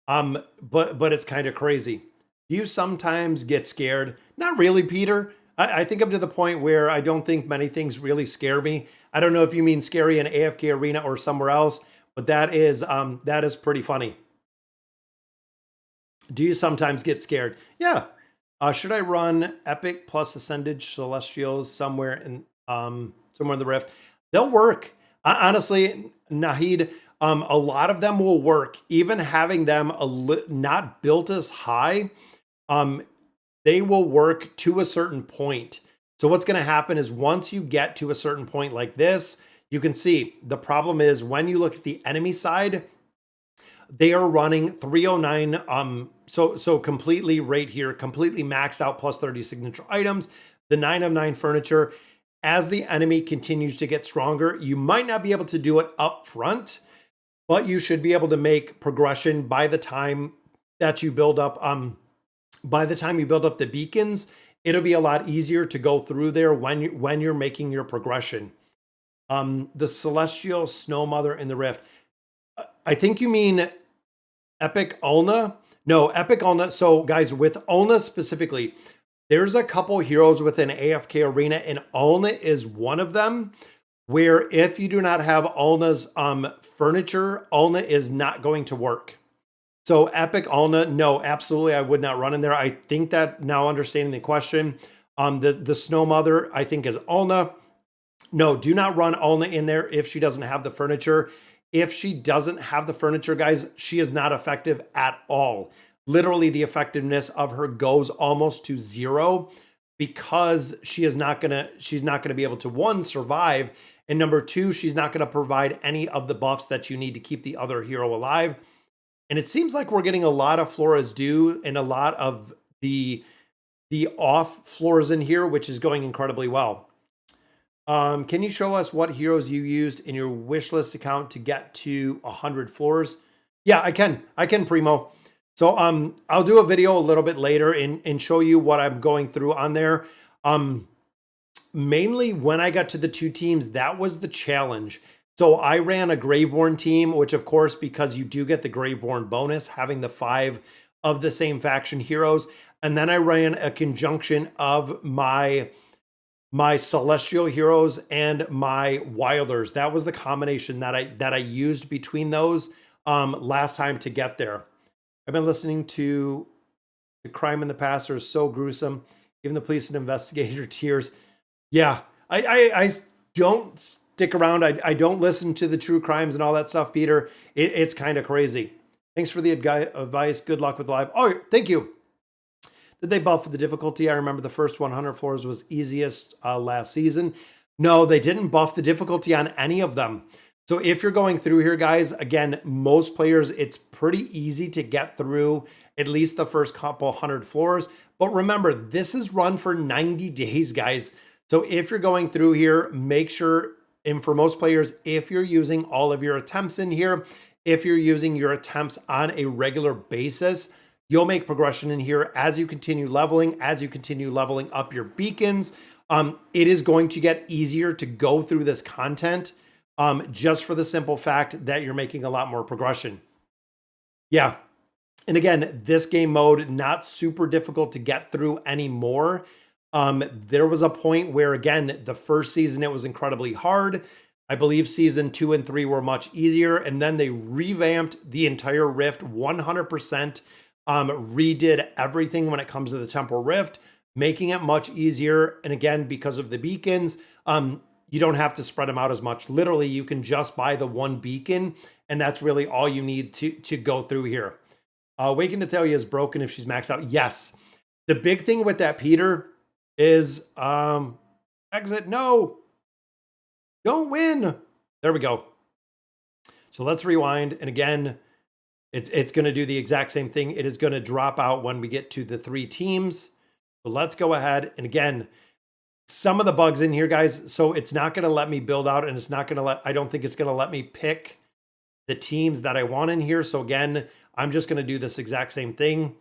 But it's kind of crazy. Do you sometimes get scared? Not really, Peter. I think I'm to the point where I don't think many things really scare me. I don't know if you mean scary in AFK Arena or somewhere else, but that is pretty funny. Do you sometimes get scared? Yeah. Should I run Epic plus Ascended Celestials somewhere in the Rift? They'll work. Honestly, Nahid, a lot of them will work. Even having them not built as high, they will work to a certain point. So what's going to happen is once you get to a certain point like this, you can see the problem is when you look at the enemy side, they are running 309. So completely right here, completely maxed out plus 30 signature items, the 9 of 9 furniture. As the enemy continues to get stronger, you might not be able to do it up front, but you should be able to make progression by the time that you build up. By the time you build up the beacons, it'll be a lot easier to go through there when you're making your progression. The Celestial Snow Mother in the Rift. I think you mean Epic Ulna. No, Epic Ulna. So guys, with Ulna specifically, there's a couple heroes within AFK Arena, and Ulna is one of them, where if you do not have Ulna's furniture, Ulna is not going to work. So Epic Ulna, no, absolutely, I would not run in there. I think that now understanding the question, the Snow Mother, I think is Ulna. No, do not run Ulna in there if she doesn't have the furniture. If she doesn't have the furniture, guys, she is not effective at all. Literally, the effectiveness of her goes almost to zero because she's not gonna be able to, one, survive, and number two, she's not gonna provide any of the buffs that you need to keep the other hero alive. And it seems like we're getting a lot of Flora's Dew and a lot of the off floors in here, which is going incredibly well. Can you show us what heroes you used in your wishlist account to get to 100 floors? Yeah, I can, Primo. So I'll do a video a little bit later and show you what I'm going through on there. Mainly when I got to the 2 teams, that was the challenge. So I ran a Graveborn team, which of course, because you do get the Graveborn bonus, having the 5 of the same faction heroes. And then I ran a conjunction of my Celestial heroes and my Wilders. That was the combination that I used between those last time to get there. I've been listening to the crime in the past are so gruesome. Even the police and investigator tears. Yeah, I don't stick around. I don't listen to the true crimes and all that stuff, Peter. It's kind of crazy. Thanks for the advice. Good luck with live. Oh, thank you. Did they buff the difficulty? I remember the first 100 floors was easiest last season. No, they didn't buff the difficulty on any of them. So if you're going through here, guys, again, most players, it's pretty easy to get through at least the first couple 100 floors. But remember, this is run for 90 days, guys. So if you're going through here, make sure, and for most players, if you're using all of your attempts in here, if you're using your attempts on a regular basis, you'll make progression in here as you continue leveling up your beacons. It is going to get easier to go through this content just for the simple fact that you're making a lot more progression. Yeah. And again, this game mode, not super difficult to get through anymore. There was a point where, again, the first season, it was incredibly hard. I believe season 2 and 3 were much easier, and then they revamped the entire Rift 100%, redid everything when it comes to the Temporal Rift, making it much easier. And again, because of the beacons, you don't have to spread them out as much. Literally, you can just buy the one beacon, and that's really all you need to go through here. Awaken to Thalia is broken if she's maxed out. Yes. The big thing with that, Peter, is exit. No. Don't win. There we go. So let's rewind. And again, it's going to do the exact same thing. It is going to drop out when we get to the 3 teams. So let's go ahead. And again, some of the bugs in here, guys. So it's not going to let me build out, and it's not going to let, I don't think it's going to let me pick the teams that I want in here. So again, I'm just going to do this exact same thing.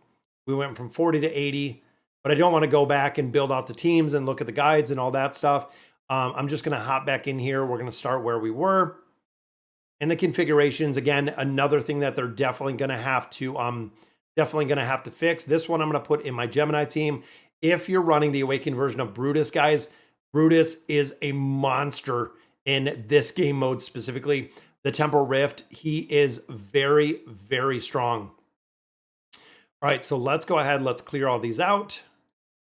We went from 40 to 80, but I don't want to go back and build out the teams and look at the guides and all that stuff. I'm just going to hop back in here. We're going to start where we were. And the configurations, again, another thing that they're definitely going to have to fix. This one I'm going to put in my Gemini team. If you're running the Awakened version of Brutus, guys, Brutus is a monster in this game mode specifically. The Temporal Rift, he is very, very strong. All right, so let's go ahead. Let's clear all these out.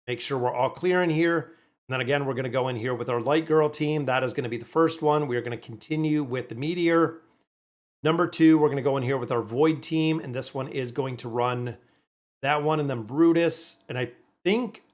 Make sure we're all clear in here. And then again, we're going to go in here with our Light Girl team. That is going to be the first one. We are going to continue with the Meteor. Number 2, we're going to go in here with our Void team. And this one is going to run that one and then Brutus. And I think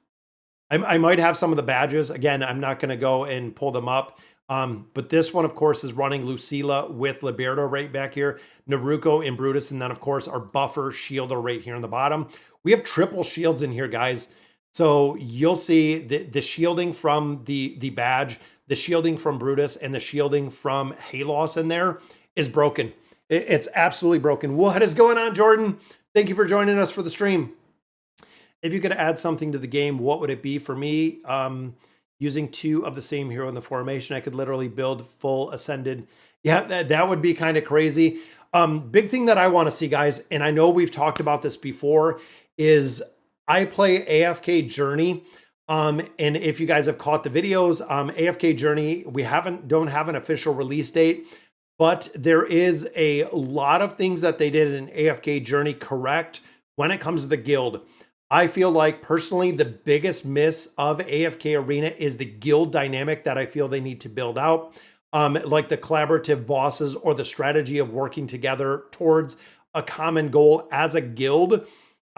I might have some of the badges. Again, I'm not going to go and pull them up. But this one, of course, is running Lucilla with Liberto right back here. Naruko and Brutus. And then, of course, our Buffer Shielder right here on the bottom. We have triple shields in here, guys. So you'll see the shielding from the badge, the shielding from Brutus, and the shielding from Halos in there is broken. It's absolutely broken. What is going on, Jordan? Thank you for joining us for the stream. If you could add something to the game, what would it be for me? Using 2 of the same hero in the formation, I could literally build full Ascended. Yeah, that would be kind of crazy. Big thing that I want to see, guys, and I know we've talked about this before, is I play AFK Journey. And if you guys have caught the videos, AFK Journey, we don't have an official release date, but there is a lot of things that they did in AFK Journey correct when it comes to the guild. I feel like personally, the biggest miss of AFK Arena is the guild dynamic that I feel they need to build out. Like the collaborative bosses or the strategy of working together towards a common goal as a guild.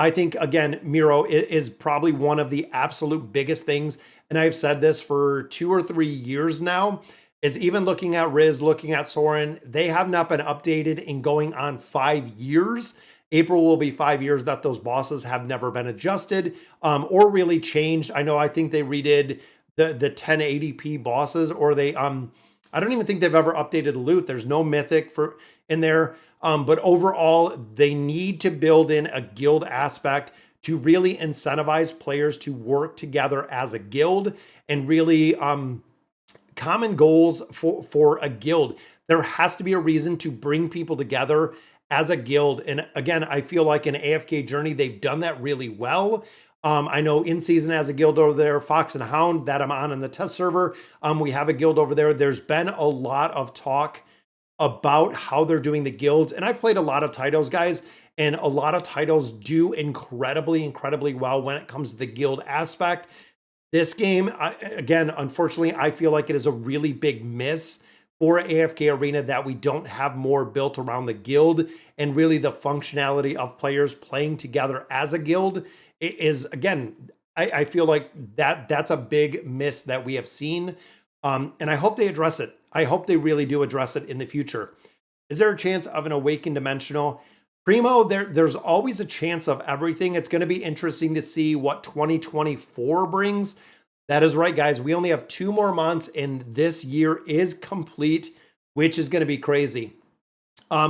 I think, again, Miro is probably one of the absolute biggest things. And I've said this for 2 or 3 years now, is even looking at Riz, looking at Soren, they have not been updated in going on 5 years. April will be 5 years that those bosses have never been adjusted or really changed. I think they redid the 1080p bosses, or they, I don't even think they've ever updated the loot. There's no mythic in there. But overall, they need to build in a guild aspect to really incentivize players to work together as a guild and really common goals for a guild. There has to be a reason to bring people together as a guild. And again, I feel like in AFK Journey, they've done that really well. I know in season as a guild over there, Fox and Hound, that I'm on the test server. We have a guild over there. There's been a lot of talk about how they're doing the guilds. And I've played a lot of titles, guys, and a lot of titles do incredibly, incredibly well when it comes to the guild aspect. This game, again, unfortunately, I feel like it is a really big miss for AFK Arena that we don't have more built around the guild, and really the functionality of players playing together as a guild is, again, I feel like that's a big miss that we have seen. And I hope they address it. I hope they really do address it in the future. Is there a chance of an Awakened Dimensional? Primo, there's always a chance of everything. It's going to be interesting to see what 2024 brings. That is right, guys. We only have 2 more months and this year is complete, which is going to be crazy,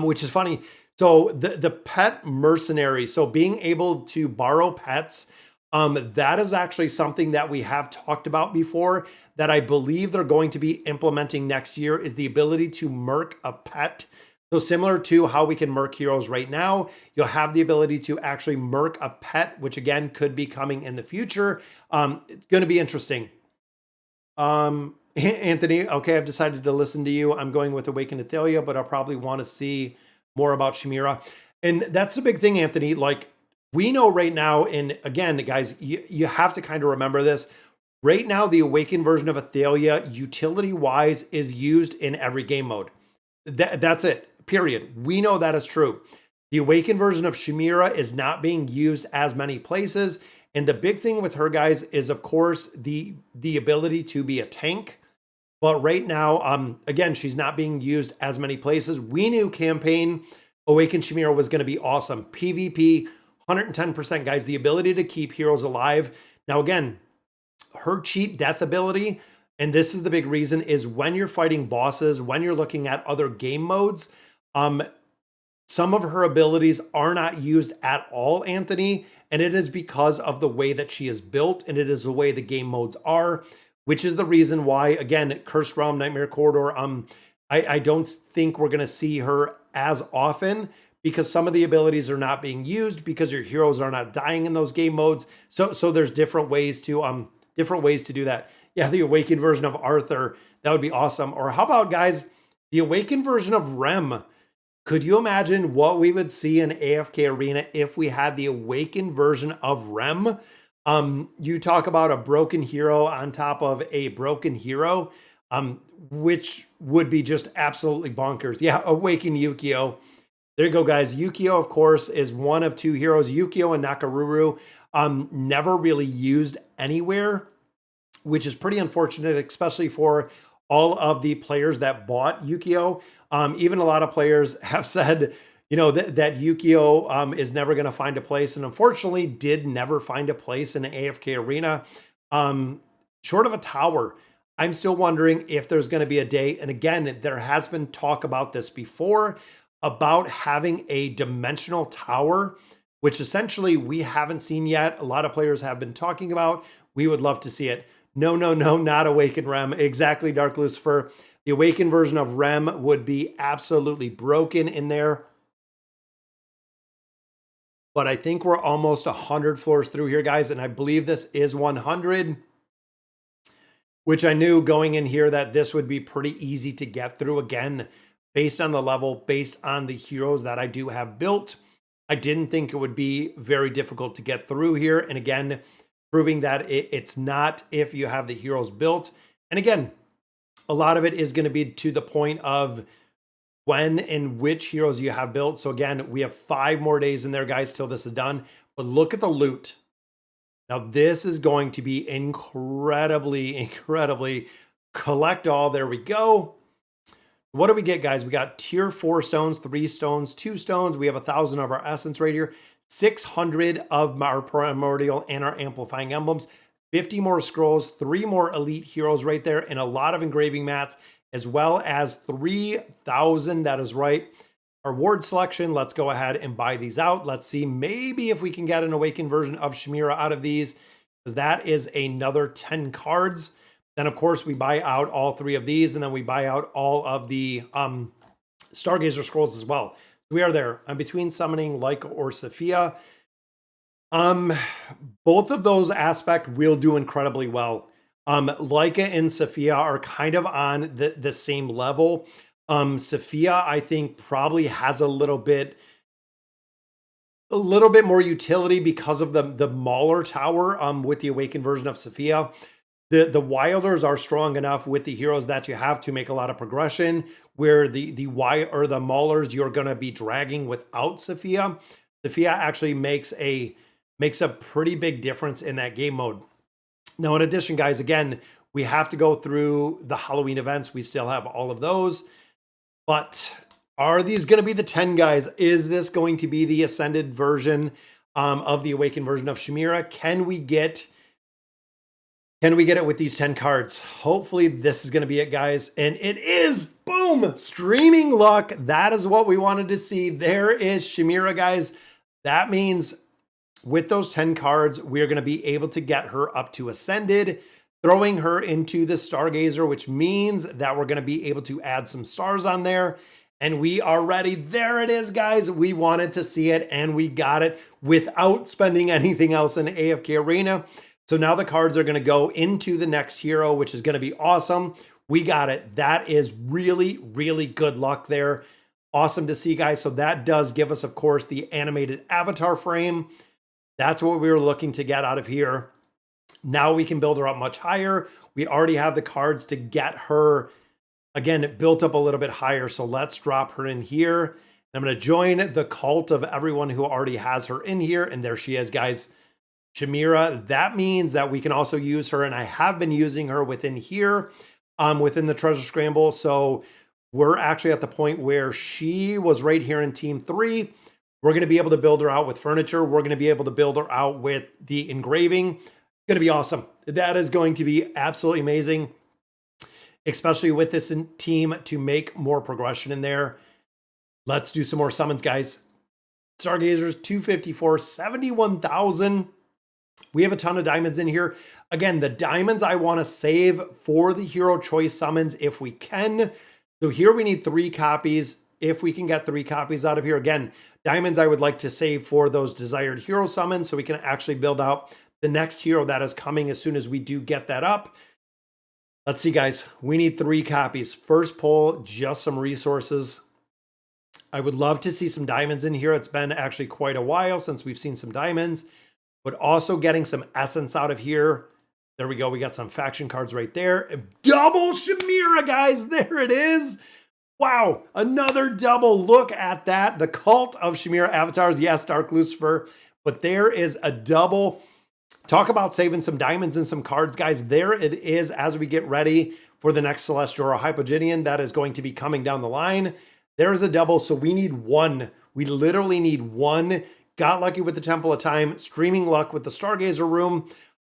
which is funny. So the pet mercenary, so being able to borrow pets, that is actually something that we have talked about before that I believe they're going to be implementing next year, is the ability to merc a pet. So similar to how we can merc heroes right now, you'll have the ability to actually merc a pet, which again could be coming in the future. It's going to be interesting. Anthony, okay, I've decided to listen to you. I'm going with Awakened Athalia, but I'll probably want to see more about Shamira. And that's the big thing, Anthony. Like, we know right now, and again, guys, you have to kind of remember this. Right now, the Awakened version of Athalia, utility-wise, is used in every game mode. That's it, period. We know that is true. The Awakened version of Shamira is not being used as many places. And the big thing with her, guys, is, of course, the ability to be a tank. But right now, again, she's not being used as many places. We knew campaign Awakened Shamira was going to be awesome. PvP, 110%, guys. The ability to keep heroes alive. Now, again, her cheat death ability, and this is the big reason, is when you're fighting bosses, when you're looking at other game modes, some of her abilities are not used at all, Anthony, and it is because of the way that she is built, and it is the way the game modes are, which is the reason why, again, Cursed Realm, Nightmare Corridor, I don't think we're going to see her as often because some of the abilities are not being used because your heroes are not dying in those game modes. So there's different ways to do that. Yeah, the Awakened version of Arthur, that would be awesome. Or how about, guys, the Awakened version of Rem? Could you imagine what we would see in AFK Arena if we had the Awakened version of Rem? You talk about a broken hero on top of a broken hero, which would be just absolutely bonkers. Yeah, Awaken Yukio. There you go, guys. Yukio, of course, is one of two heroes. Yukio and Nakaruru, never really used anywhere, which is pretty unfortunate, especially for all of the players that bought Yukio. Even a lot of players have said, you know, that Yukio is never going to find a place, and unfortunately did never find a place in AFK Arena. Short of a tower, I'm still wondering if there's going to be a day, and again, there has been talk about this before, about having a dimensional tower, which essentially we haven't seen yet. A lot of players have been talking about. We would love to see it. No, not Awakened Rem. Exactly, Dark Lucifer. The Awakened version of Rem would be absolutely broken in there. But I think we're almost 100 floors through here, guys, and I believe this is 100, which I knew going in here that this would be pretty easy to get through. Again, based on the level, based on the heroes that I do have built, I didn't think it would be very difficult to get through here. And again, proving that it's not if you have the heroes built. And again, a lot of it is going to be to the point of when and which heroes you have built. So again, we have 5 more days in there, guys, till this is done. But look at the loot. Now, this is going to be incredibly collect all. There we go. What do we get, guys? We got tier 4 stones, 3 stones, 2 stones. We have 1,000 of our essence right here. 600 of our primordial and our amplifying emblems. 50 more scrolls, 3 more elite heroes right there, and a lot of engraving mats, as well as 3,000. That is right. Our ward selection, let's go ahead and buy these out. Let's see maybe if we can get an Awakened version of Shamira out of these, because that is another 10 cards. Then, of course, we buy out all 3 of these, and then we buy out all of the Stargazer scrolls as well. We are there. I'm between summoning Leica or Sophia. Both of those aspects will do incredibly well. Leica and Sophia are kind of on the same level. Sophia, I think, probably has a little bit more utility because of the Mauler Tower with the Awakened version of Sophia. The Wilders are strong enough with the heroes that you have to make a lot of progression, where the Maulers you're going to be dragging without Sophia. Sophia actually makes a pretty big difference in that game mode. Now, in addition, guys, again, we have to go through the Halloween events. We still have all of those. But are these going to be the 10, guys? Is this going to be the Ascended version of the Awakened version of Shamira? Can we get it with these 10 cards? Hopefully this is going to be it, guys. And it is. Boom! Streaming luck. That is what we wanted to see. There is Shamira, guys. That means with those 10 cards, we are going to be able to get her up to Ascended, throwing her into the Stargazer, which means that we're going to be able to add some stars on there. And we are ready. There it is, guys. We wanted to see it, and we got it without spending anything else in AFK Arena. So now the cards are going to go into the next hero, which is going to be awesome. We got it. That is really, really good luck there. Awesome to see, guys. So that does give us, of course, the animated avatar frame. That's what we were looking to get out of here. Now we can build her up much higher. We already have the cards to get her, again, built up a little bit higher. So let's drop her in here. I'm going to join the cult of everyone who already has her in here. And there she is, guys. Shamira. That means that we can also use her, and I have been using her within here, within the treasure scramble. So we're actually at the point where she was right here in team 3. We're going to be able to build her out with furniture. We're going to be able to build her out with the engraving. Going to be awesome. That is going to be absolutely amazing, especially with this team to make more progression in there. Let's do some more summons, guys. Stargazers, 254, 71,000. We have a ton of diamonds in here. Again, the diamonds I want to save for the hero choice summons if we can. So here we need 3 copies. If we can get 3 copies out of here. Again, diamonds I would like to save for those desired hero summons so we can actually build out the next hero that is coming as soon as we do get that up. Let's see, guys. We need 3 copies. First pull, just some resources. I would love to see some diamonds in here. It's been actually quite a while since we've seen some diamonds. But also getting some essence out of here. There we go. We got some faction cards right there. Double Shamira, guys. There it is. Wow. Another double. Look at that. The cult of Shamira avatars. Yes, Dark Lucifer. But there is a double. Talk about saving some diamonds and some cards, guys. There it is as we get ready for the next Celestial or Hypogean that is going to be coming down the line. There is a double. So we need 1. We literally need 1. Got lucky with the Temple of Time, streaming luck with the Stargazer room.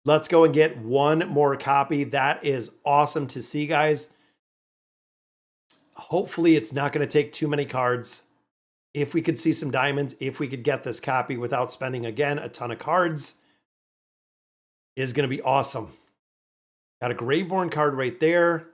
Let's go and get 1 more copy. That is awesome to see, guys. Hopefully it's not going to take too many cards. If we could see some diamonds, if we could get this copy without spending, again, a ton of cards, is going to be awesome. Got a Graveborn card right there.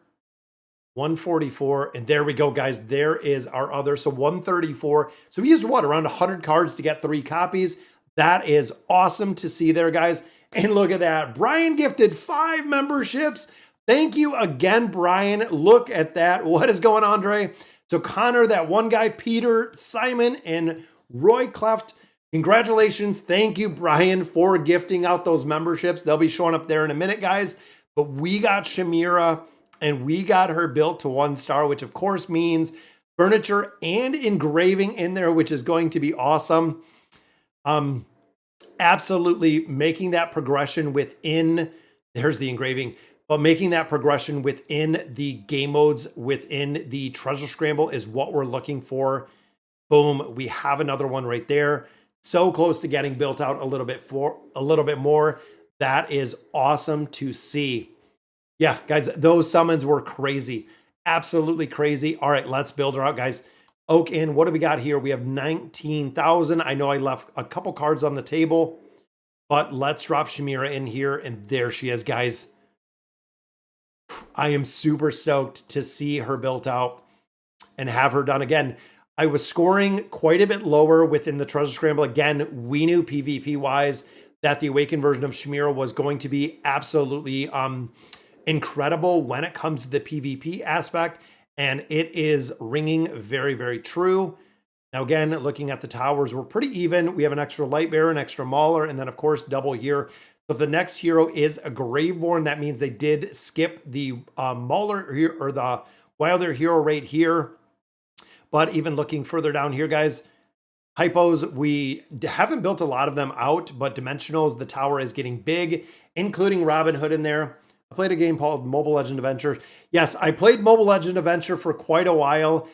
144, and there we go, guys. There is our other, so 134. So we used what, around 100 cards to get 3 copies. That is awesome to see there, guys. And look at that. Brian gifted 5 memberships. Thank you again, Brian. Look at that. What is going on, Dre? So Connor, that one guy, Peter, Simon, and Roy Cleft. Congratulations. Thank you, Brian, for gifting out those memberships. They'll be showing up there in a minute, guys. But we got Shamira, and we got her built to 1 star, which of course means furniture and engraving in there, which is going to be awesome. Absolutely making that progression within, there's the engraving, but making that progression within the game modes, within the treasure scramble is what we're looking for. Boom, we have another one right there. So close to getting built out a little bit more. That is awesome to see. Yeah, guys, those summons were crazy. Absolutely crazy. All right, let's build her out, guys. Oak in. What do we got here? We have 19,000. I know I left a couple cards on the table, but let's drop Shamira in here, and there she is, guys. I am super stoked to see her built out and have her done. Again, I was scoring quite a bit lower within the treasure scramble. Again, we knew PvP-wise that the Awakened version of Shamira was going to be absolutely incredible when it comes to the PvP aspect, and it is ringing very, very true. Now, again, looking at the towers, we're pretty even. We have an extra Light Bearer, an extra Mauler, and then, of course, double here. So if the next hero is a Graveborn, that means they did skip the Mauler here, or the Wilder hero right here. But even looking further down here, guys, Hypos, we haven't built a lot of them out, but Dimensionals, the tower is getting big, including Robin Hood in there. I played a game called Mobile Legend Adventure. Yes, I played Mobile Legend Adventure for quite a while.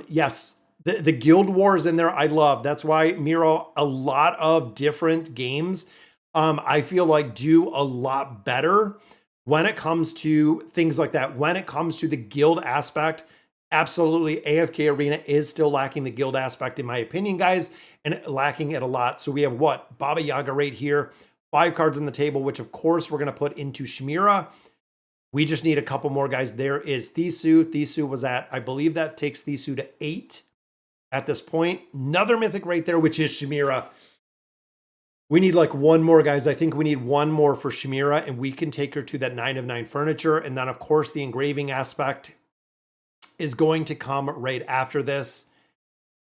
Yes, the Guild Wars in there I love. That's why, Miro, a lot of different games I feel like do a lot better when it comes to things like that. When it comes to the guild aspect, absolutely, AFK Arena is still lacking the guild aspect, in my opinion, guys, and lacking it a lot. So we have what? Baba Yaga right here. 5 cards on the table, which of course we're going to put into Shamira. We just need a couple more, guys. There is Thisu. Thisu was at, I believe that takes Thisu to 8 at this point. Another mythic right there, which is Shamira. We need like one more, guys. I think we need one more for Shamira, and we can take her to that 9 of 9 furniture. And then, of course, the engraving aspect is going to come right after this.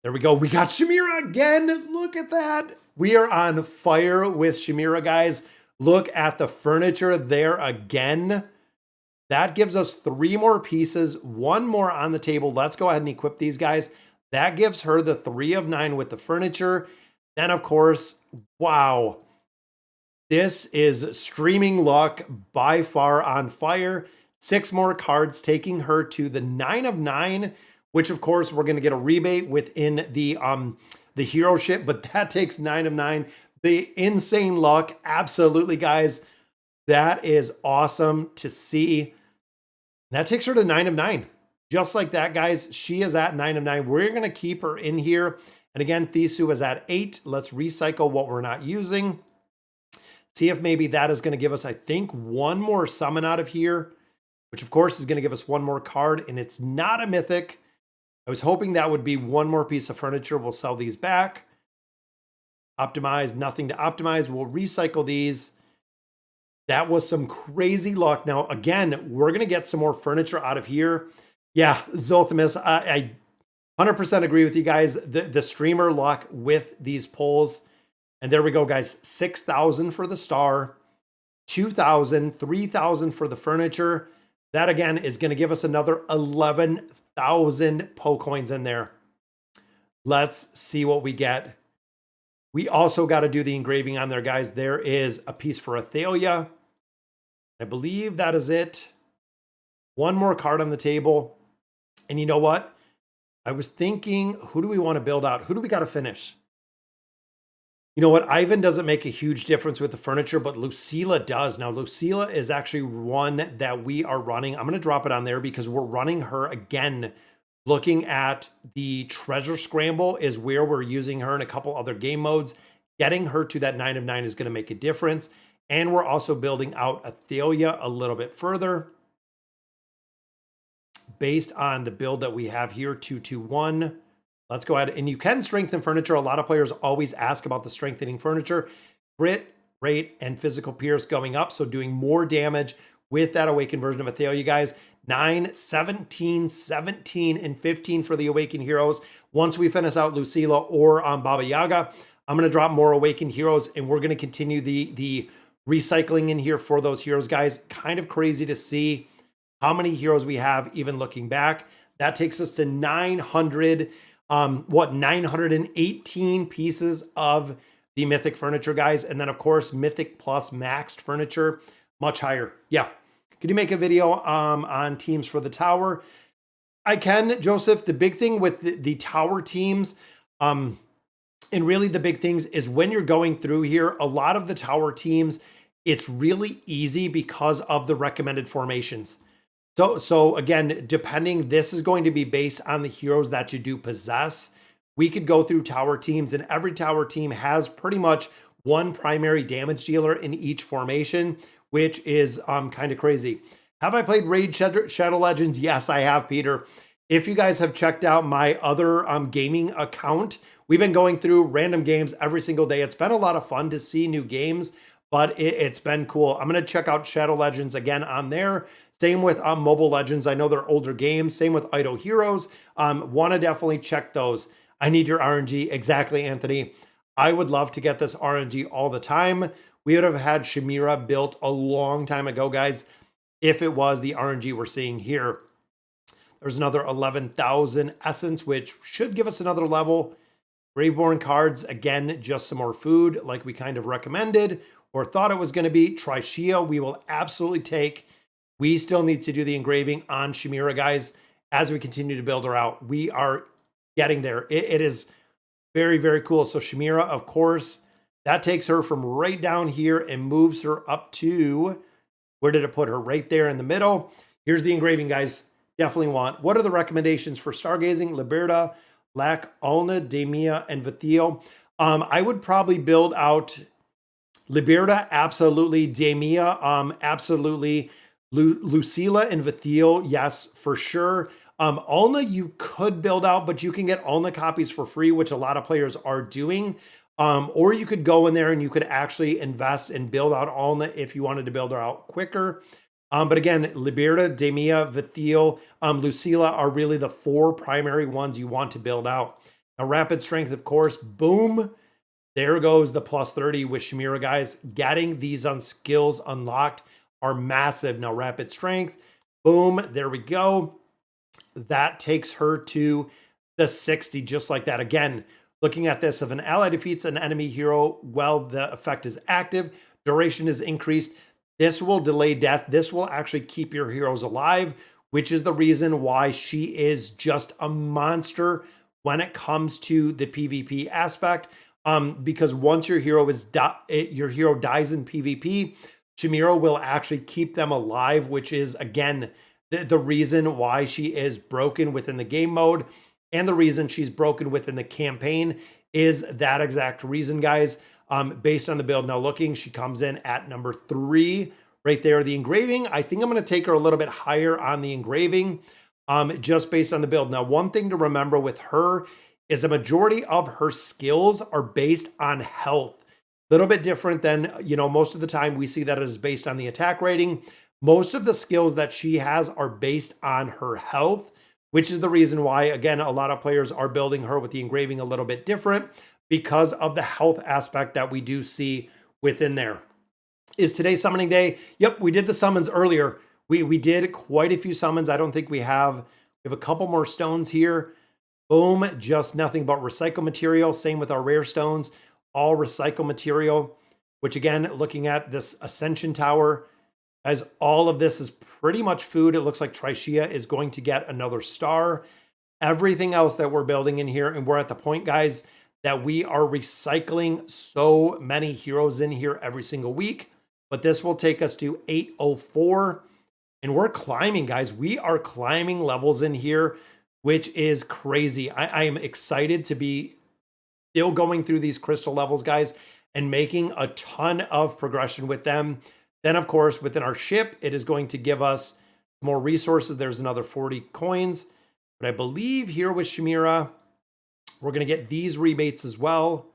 There we go. We got Shamira again. Look at that. We are on fire with Shamira, guys. Look at the furniture there again. That gives us 3 more pieces, 1 more on the table. Let's go ahead and equip these guys. That gives her the 3 of 9 with the furniture. Then, of course, wow. This is streaming luck by far on fire. 6 more cards taking her to the 9 of 9, which of course we're going to get a rebate within the hero ship, but that takes 9 of 9. The insane luck, absolutely, guys. That is awesome to see. That takes her to 9 of 9. Just like that, guys. She is at 9 of 9. We're going to keep her in here. And again, Thisu is at 8. Let's recycle what we're not using. See if maybe that is going to give us, I think, 1 more summon out of here, which of course is going to give us 1 more card, and it's not a mythic. I was hoping that would be 1 more piece of furniture. We'll sell these back. Optimize, nothing to optimize. We'll recycle these. That was some crazy luck. Now, again, we're going to get some more furniture out of here. Yeah, Zolthamus, I 100% agree with you guys. The streamer luck with these pulls. And there we go, guys. 6,000 for the star, 2,000, 3,000 for the furniture. That, again, is going to give us another 11,000 po coins in there. Let's see what we get. We also got to do the engraving on there, guys. There is a piece for Athalia. I believe that is it. 1 more card on the table. And you know what? I was thinking, who do we want to build out? Who do we got to finish? You know what? Ivan doesn't make a huge difference with the furniture, but Lucilla does. Now, Lucilla is actually one that we are running. I'm going to drop it on there because we're running her again. Looking at the treasure scramble is where we're using her in a couple other game modes. Getting her to that 9 of 9 is going to make a difference. And we're also building out Athalia a little bit further, based on the build that we have here, 221. Let's go ahead, and you can strengthen furniture. A lot of players always ask about the strengthening furniture. Crit rate and physical pierce going up, so doing more damage with that awakened version of Athalia, guys. 9, 17, 17, and 15 for the awakened heroes. Once we finish out Lucilla or Baba Yaga, I'm going to drop more awakened heroes, and we're going to continue the recycling in here for those heroes, guys. Kind of crazy to see how many heroes we have, even looking back. That takes us to 918 pieces of the mythic furniture, guys. And then, of course, mythic plus maxed furniture, much higher. Yeah. Could you make a video on teams for the tower? I can, Joseph. The big thing with the tower teams, and really the big things is when you're going through here, a lot of the tower teams, it's really easy because of the recommended formations. So again, depending, this is going to be based on the heroes that you do possess. We could go through tower teams, and every tower team has pretty much 1 primary damage dealer in each formation, which is kind of crazy. Have I played Raid Shadow Legends? Yes, I have, Peter. If you guys have checked out my other gaming account, we've been going through random games every single day. It's been a lot of fun to see new games, but it's been cool. I'm going to check out Shadow Legends again on there. Same with Mobile Legends. I know they're older games. Same with Idle Heroes. Want to definitely check those. I need your RNG. Exactly, Anthony. I would love to get this RNG all the time. We would have had Shamira built a long time ago, guys, if it was the RNG we're seeing here. There's another 11,000 essence, which should give us another level. Graveborn cards, again, just some more food like we kind of recommended or thought it was going to be. Trishia, we will absolutely take. We still need to do the engraving on Shamira, guys, as we continue to build her out. We are getting there. It is very, very cool. So Shamira, of course, that takes her from right down here and moves her up to, where did it put her? Right there in the middle. Here's the engraving, guys. Definitely want. What are the recommendations for stargazing? Liberta, Lac, Alna, Demia, and Vithio. I would probably build out Liberta, absolutely. Demia, absolutely. Lucilla and Vithio, yes, for sure. Alna, you could build out, but you can get Alna copies for free, which a lot of players are doing. Or you could go in there and you could actually invest and build out Alna if you wanted to build her out quicker. But again, Liberta, Demia, Vithiel, Lucilla are really the 4 primary ones you want to build out. Now, Rapid Strength, of course, boom. There goes the plus 30 with Shamira, guys. Getting these on skills unlocked are massive. Now, Rapid Strength, boom, there we go. That takes her to the 60, just like that. Again, looking at this, if an ally defeats an enemy hero while the effect is active, duration is increased. This will delay death. This will actually keep your heroes alive, which is the reason why she is just a monster when it comes to the PvP aspect. Because once your hero dies in PvP, Shamira will actually keep them alive, which is, again, the reason why she is broken within the game mode, and the reason she's broken within the campaign is that exact reason, guys. Based on the build. Now looking, she comes in at number 3 right there. The engraving, I think I'm going to take her a little bit higher on the engraving, just based on the build. Now, one thing to remember with her is a majority of her skills are based on health. A little bit different than, most of the time we see that it is based on the attack rating. Most of the skills that she has are based on her health, which is the reason why, again, a lot of players are building her with the engraving a little bit different, because of the health aspect that we do see within there. Is today summoning day? Yep, we did the summons earlier. We did quite a few summons. I don't think we have a couple more stones here. Boom, just nothing but recycle material. Same with our rare stones, all recycle material, which again, looking at this Ascension Tower, as all of this is pretty much food. It looks like Trishia is going to get another star. Everything else that we're building in here, and we're at the point, guys, that we are recycling so many heroes in here every single week, but this will take us to 804, and we're climbing, guys. We are climbing levels in here, which is crazy. I am excited to be still going through these crystal levels, guys, and making a ton of progression with them. Then, of course, within our ship, it is going to give us more resources. There's another 40 coins, but I believe here with Shamira, we're going to get these rebates as well.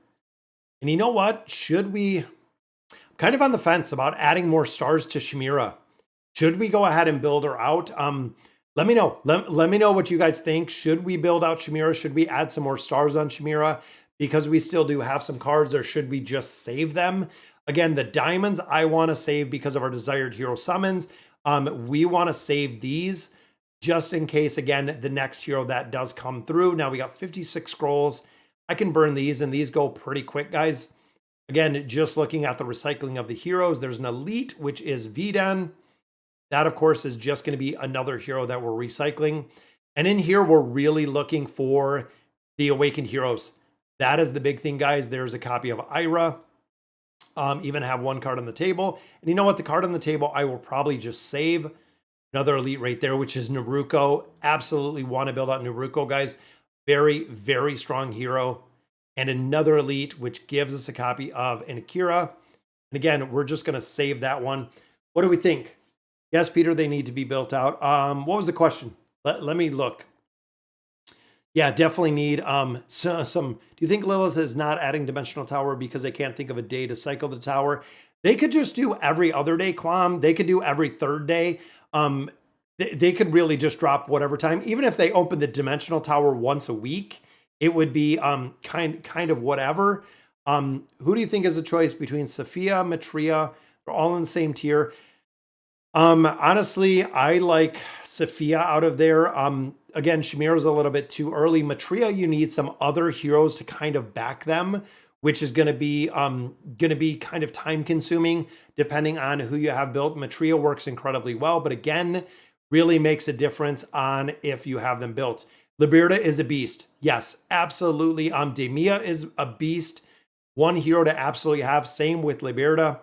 And you know what? I'm kind of on the fence about adding more stars to Shamira. Should we go ahead and build her out? Let me know. Let me know what you guys think. Should we build out Shamira? Should we add some more stars on Shamira? Because we still do have some cards, or should we just save them? Again, the diamonds I want to save because of our desired hero summons. We want to save these just in case, again, the next hero that does come through. Now we got 56 scrolls. I can burn these, and these go pretty quick, guys. Again, just looking at the recycling of the heroes, there's an elite, which is Vden. That, of course, is just going to be another hero that we're recycling. And in here, we're really looking for the awakened heroes. That is the big thing, guys. There's a copy of Ira. Even have one card on the table. And you know what? The card on the table, I will probably just save. Another elite right there, which is Naruko. Absolutely want to build out Naruko, guys. Very, very strong hero. And another elite, which gives us a copy of an Akira. And again, we're just going to save that one. What do we think? Yes, Peter, they need to be built out. What was the question? Let me look. Yeah, definitely need some. Do you think Lilith is not adding Dimensional Tower because they can't think of a day to cycle the tower? They could just do every other day, Quam. They could do every third day. They could really just drop whatever time. Even if they open the Dimensional Tower once a week, it would be kind of whatever. Who do you think is the choice between Sophia, Matria? They're all in the same tier. Honestly, I like Sophia out of there. Again, Shamira's a little bit too early. Matria, you need some other heroes to kind of back them, which is going to be kind of time consuming depending on who you have built. Matria works incredibly well, but again, really makes a difference on if you have them built. Liberta is a beast. Yes, absolutely. Demia is a beast. One hero to absolutely have. Same with Liberta.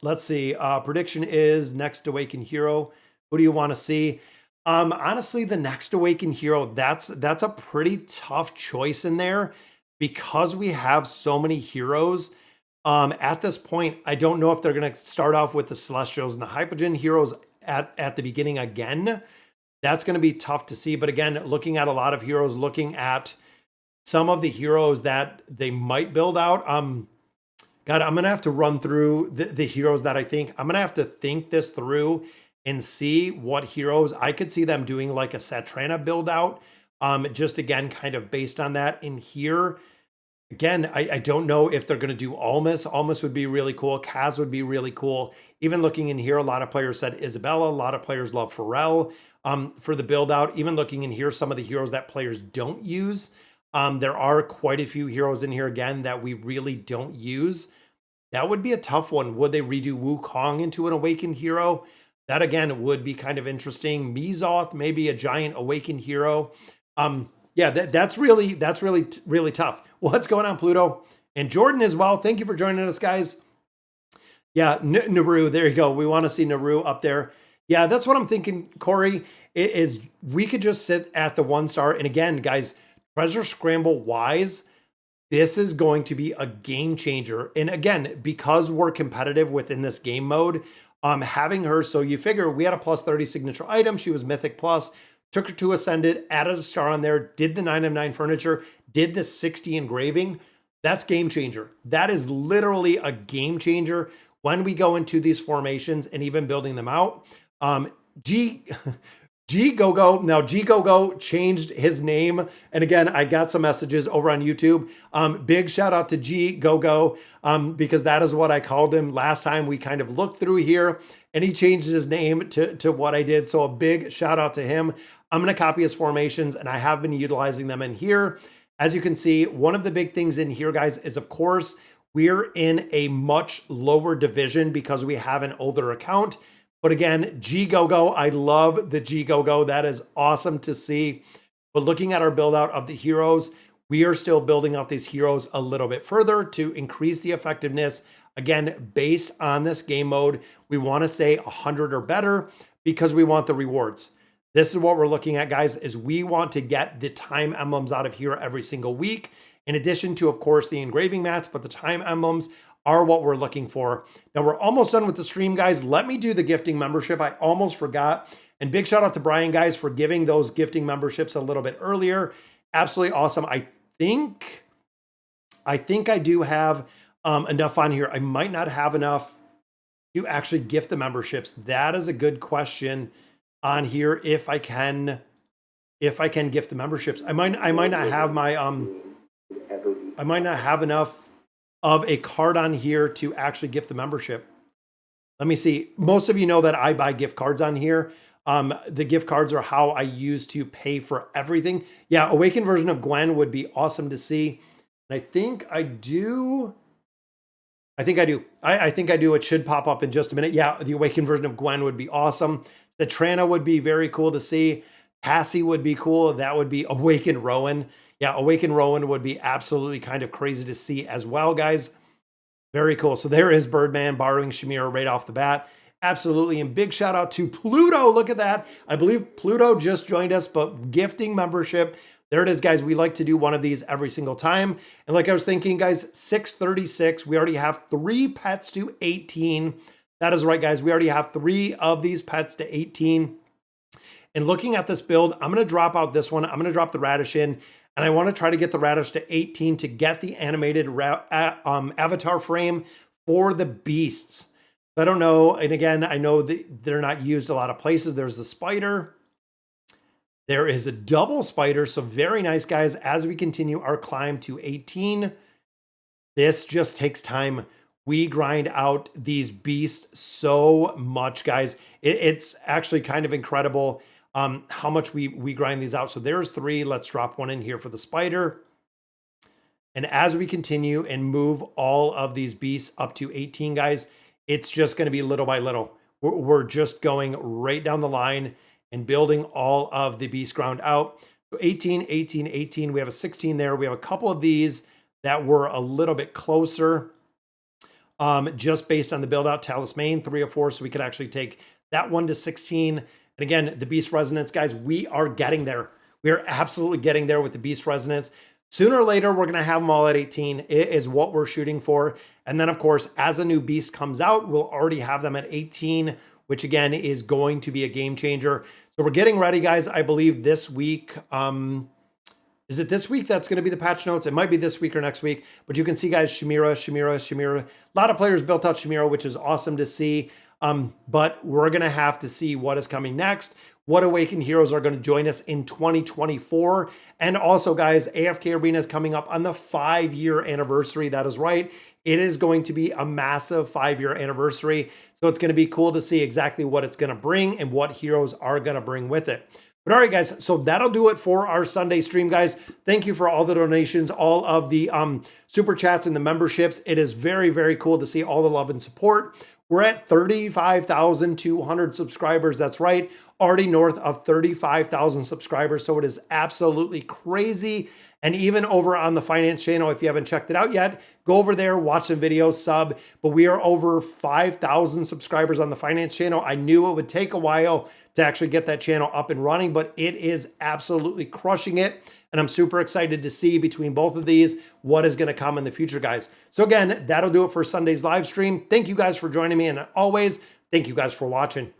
Let's see. Prediction is next Awakened hero. Who do you want to see? Honestly, the next Awakened hero, that's a pretty tough choice in there because we have so many heroes. At this point, I don't know if they're going to start off with the Celestials and the Hypogean heroes at the beginning again. That's going to be tough to see. But again, looking at a lot of heroes, looking at some of the heroes that they might build out. God, I'm gonna have to run through the heroes that I think. I'm gonna have to think this through and see what heroes I could see them doing, like a Satrana build out. Just again, kind of based on that in here. Again, I don't know if they're going to do Almas. Almas would be really cool. Kaz would be really cool. Even looking in here, a lot of players said Isabella. A lot of players love Pharrell for the build out. Even looking in here, some of the heroes that players don't use. There are quite a few heroes in here, again, that we really don't use. That would be a tough one. Would they redo Wukong into an awakened hero? That, again, would be kind of interesting. Mizoth, maybe a giant awakened hero. Yeah, that's really tough. What's going on, Pluto? And Jordan as well. Thank you for joining us, guys. Yeah, Naru, there you go. We want to see Naru up there. Yeah, that's what I'm thinking, Corey, is we could just sit at the 1-star. And again, guys, treasure scramble wise, this is going to be a game changer. And again, because we're competitive within this game mode, having her, so you figure we had a plus 30 signature item. She was Mythic Plus. Took her to Ascended, added a star on there, did the 9 of 9 furniture, did the 60 engraving. That's game changer. That is literally a game changer when we go into these formations and even building them out. G Gogo, now G Gogo changed his name. And again, I got some messages over on YouTube. Big shout out to G Gogo, because that is what I called him last time we kind of looked through here, and he changed his name to what I did. So a big shout out to him. I'm going to copy his formations, and I have been utilizing them in here. As you can see, one of the big things in here, guys, is of course, we're in a much lower division because we have an older account. But again, G-Go-Go, I love the G-Go-Go. That is awesome to see. But looking at our build out of the heroes, we are still building out these heroes a little bit further to increase the effectiveness. Again, based on this game mode, we want to say 100 or better because we want the rewards. This is what we're looking at, guys, is we want to get the time emblems out of here every single week. In addition to, of course, the engraving mats, but the time emblems are what we're looking for. Now, we're almost done with the stream, guys. Let me do the gifting membership. I almost forgot. And big shout out to Brian, guys, for giving those gifting memberships a little bit earlier. Absolutely awesome. I think I do have enough on here. I might not have enough to actually gift the memberships. That is a good question on here. If I can gift the memberships, I might not have my I might not have enough of a card on here to actually gift the membership. Let me see. Most of you know that I buy gift cards on here. The gift cards are how I use to pay for everything. Yeah, awakened version of Gwen would be awesome to see. And I think I do. I think I do. It should pop up in just a minute. Yeah, the awakened version of Gwen would be awesome. The Trana would be very cool to see. Cassie would be cool. That would be awakened Rowan. Yeah, awakened Rowan would be absolutely kind of crazy to see as well, guys. Very cool. So there is Birdman borrowing Shamira right off the bat. Absolutely. And big shout out to Pluto. Look at that. I believe Pluto just joined us, but gifting membership. There it is, guys. We like to do one of these every single time. And like I was thinking, guys, 636. We already have 3 pets to 18. That is right, guys. We already have 3 of these pets to 18. And looking at this build, I'm going to drop out this one. I'm going to drop the Radish in. And I want to try to get the Radish to 18 to get the animated avatar frame for the beasts. I don't know. And again, I know that they're not used a lot of places. There's the spider. There is a double spider. So very nice, guys. As we continue our climb to 18, this just takes time. We grind out these beasts so much, guys. It's actually kind of incredible how much we grind these out. So there's 3. Let's drop 1 in here for the spider. And as we continue and move all of these beasts up to 18, guys, it's just going to be little by little. We're just going right down the line and building all of the beast ground out. So 18, 18, 18. We have a 16 there. We have a couple of these that were a little bit closer, just based on the build out. Talisman 3 or 4. So we could actually take that one to 16. And again, the Beast Resonance, guys, we are getting there. We are absolutely getting there with the Beast Resonance. Sooner or later, we're going to have them all at 18. It is what we're shooting for. And then, of course, as a new beast comes out, we'll already have them at 18, which again is going to be a game changer. So we're getting ready, guys. I believe this week Is it this week that's going to be the patch notes? It might be this week or next week, but you can see, guys, Shamira. A lot of players built out Shamira, which is awesome to see. But we're going to have to see what is coming next. What Awakened Heroes are going to join us in 2024. And also, guys, AFK Arena is coming up on the 5-year anniversary. That is right. It is going to be a massive 5-year anniversary. So it's going to be cool to see exactly what it's going to bring and what heroes are going to bring with it. But all right, guys, so that'll do it for our Sunday stream, guys. Thank you for all the donations, all of the super chats and the memberships. It is very, very cool to see all the love and support. We're at 35,200 subscribers. That's right. Already north of 35,000 subscribers. So it is absolutely crazy. And even over on the finance channel, if you haven't checked it out yet, go over there, watch some videos, sub. But we are over 5,000 subscribers on the finance channel. I knew it would take a while to actually get that channel up and running, but it is absolutely crushing it. And I'm super excited to see between both of these what is going to come in the future, guys. So again, that'll do it for Sunday's live stream. Thank you guys for joining me. And always, thank you guys for watching.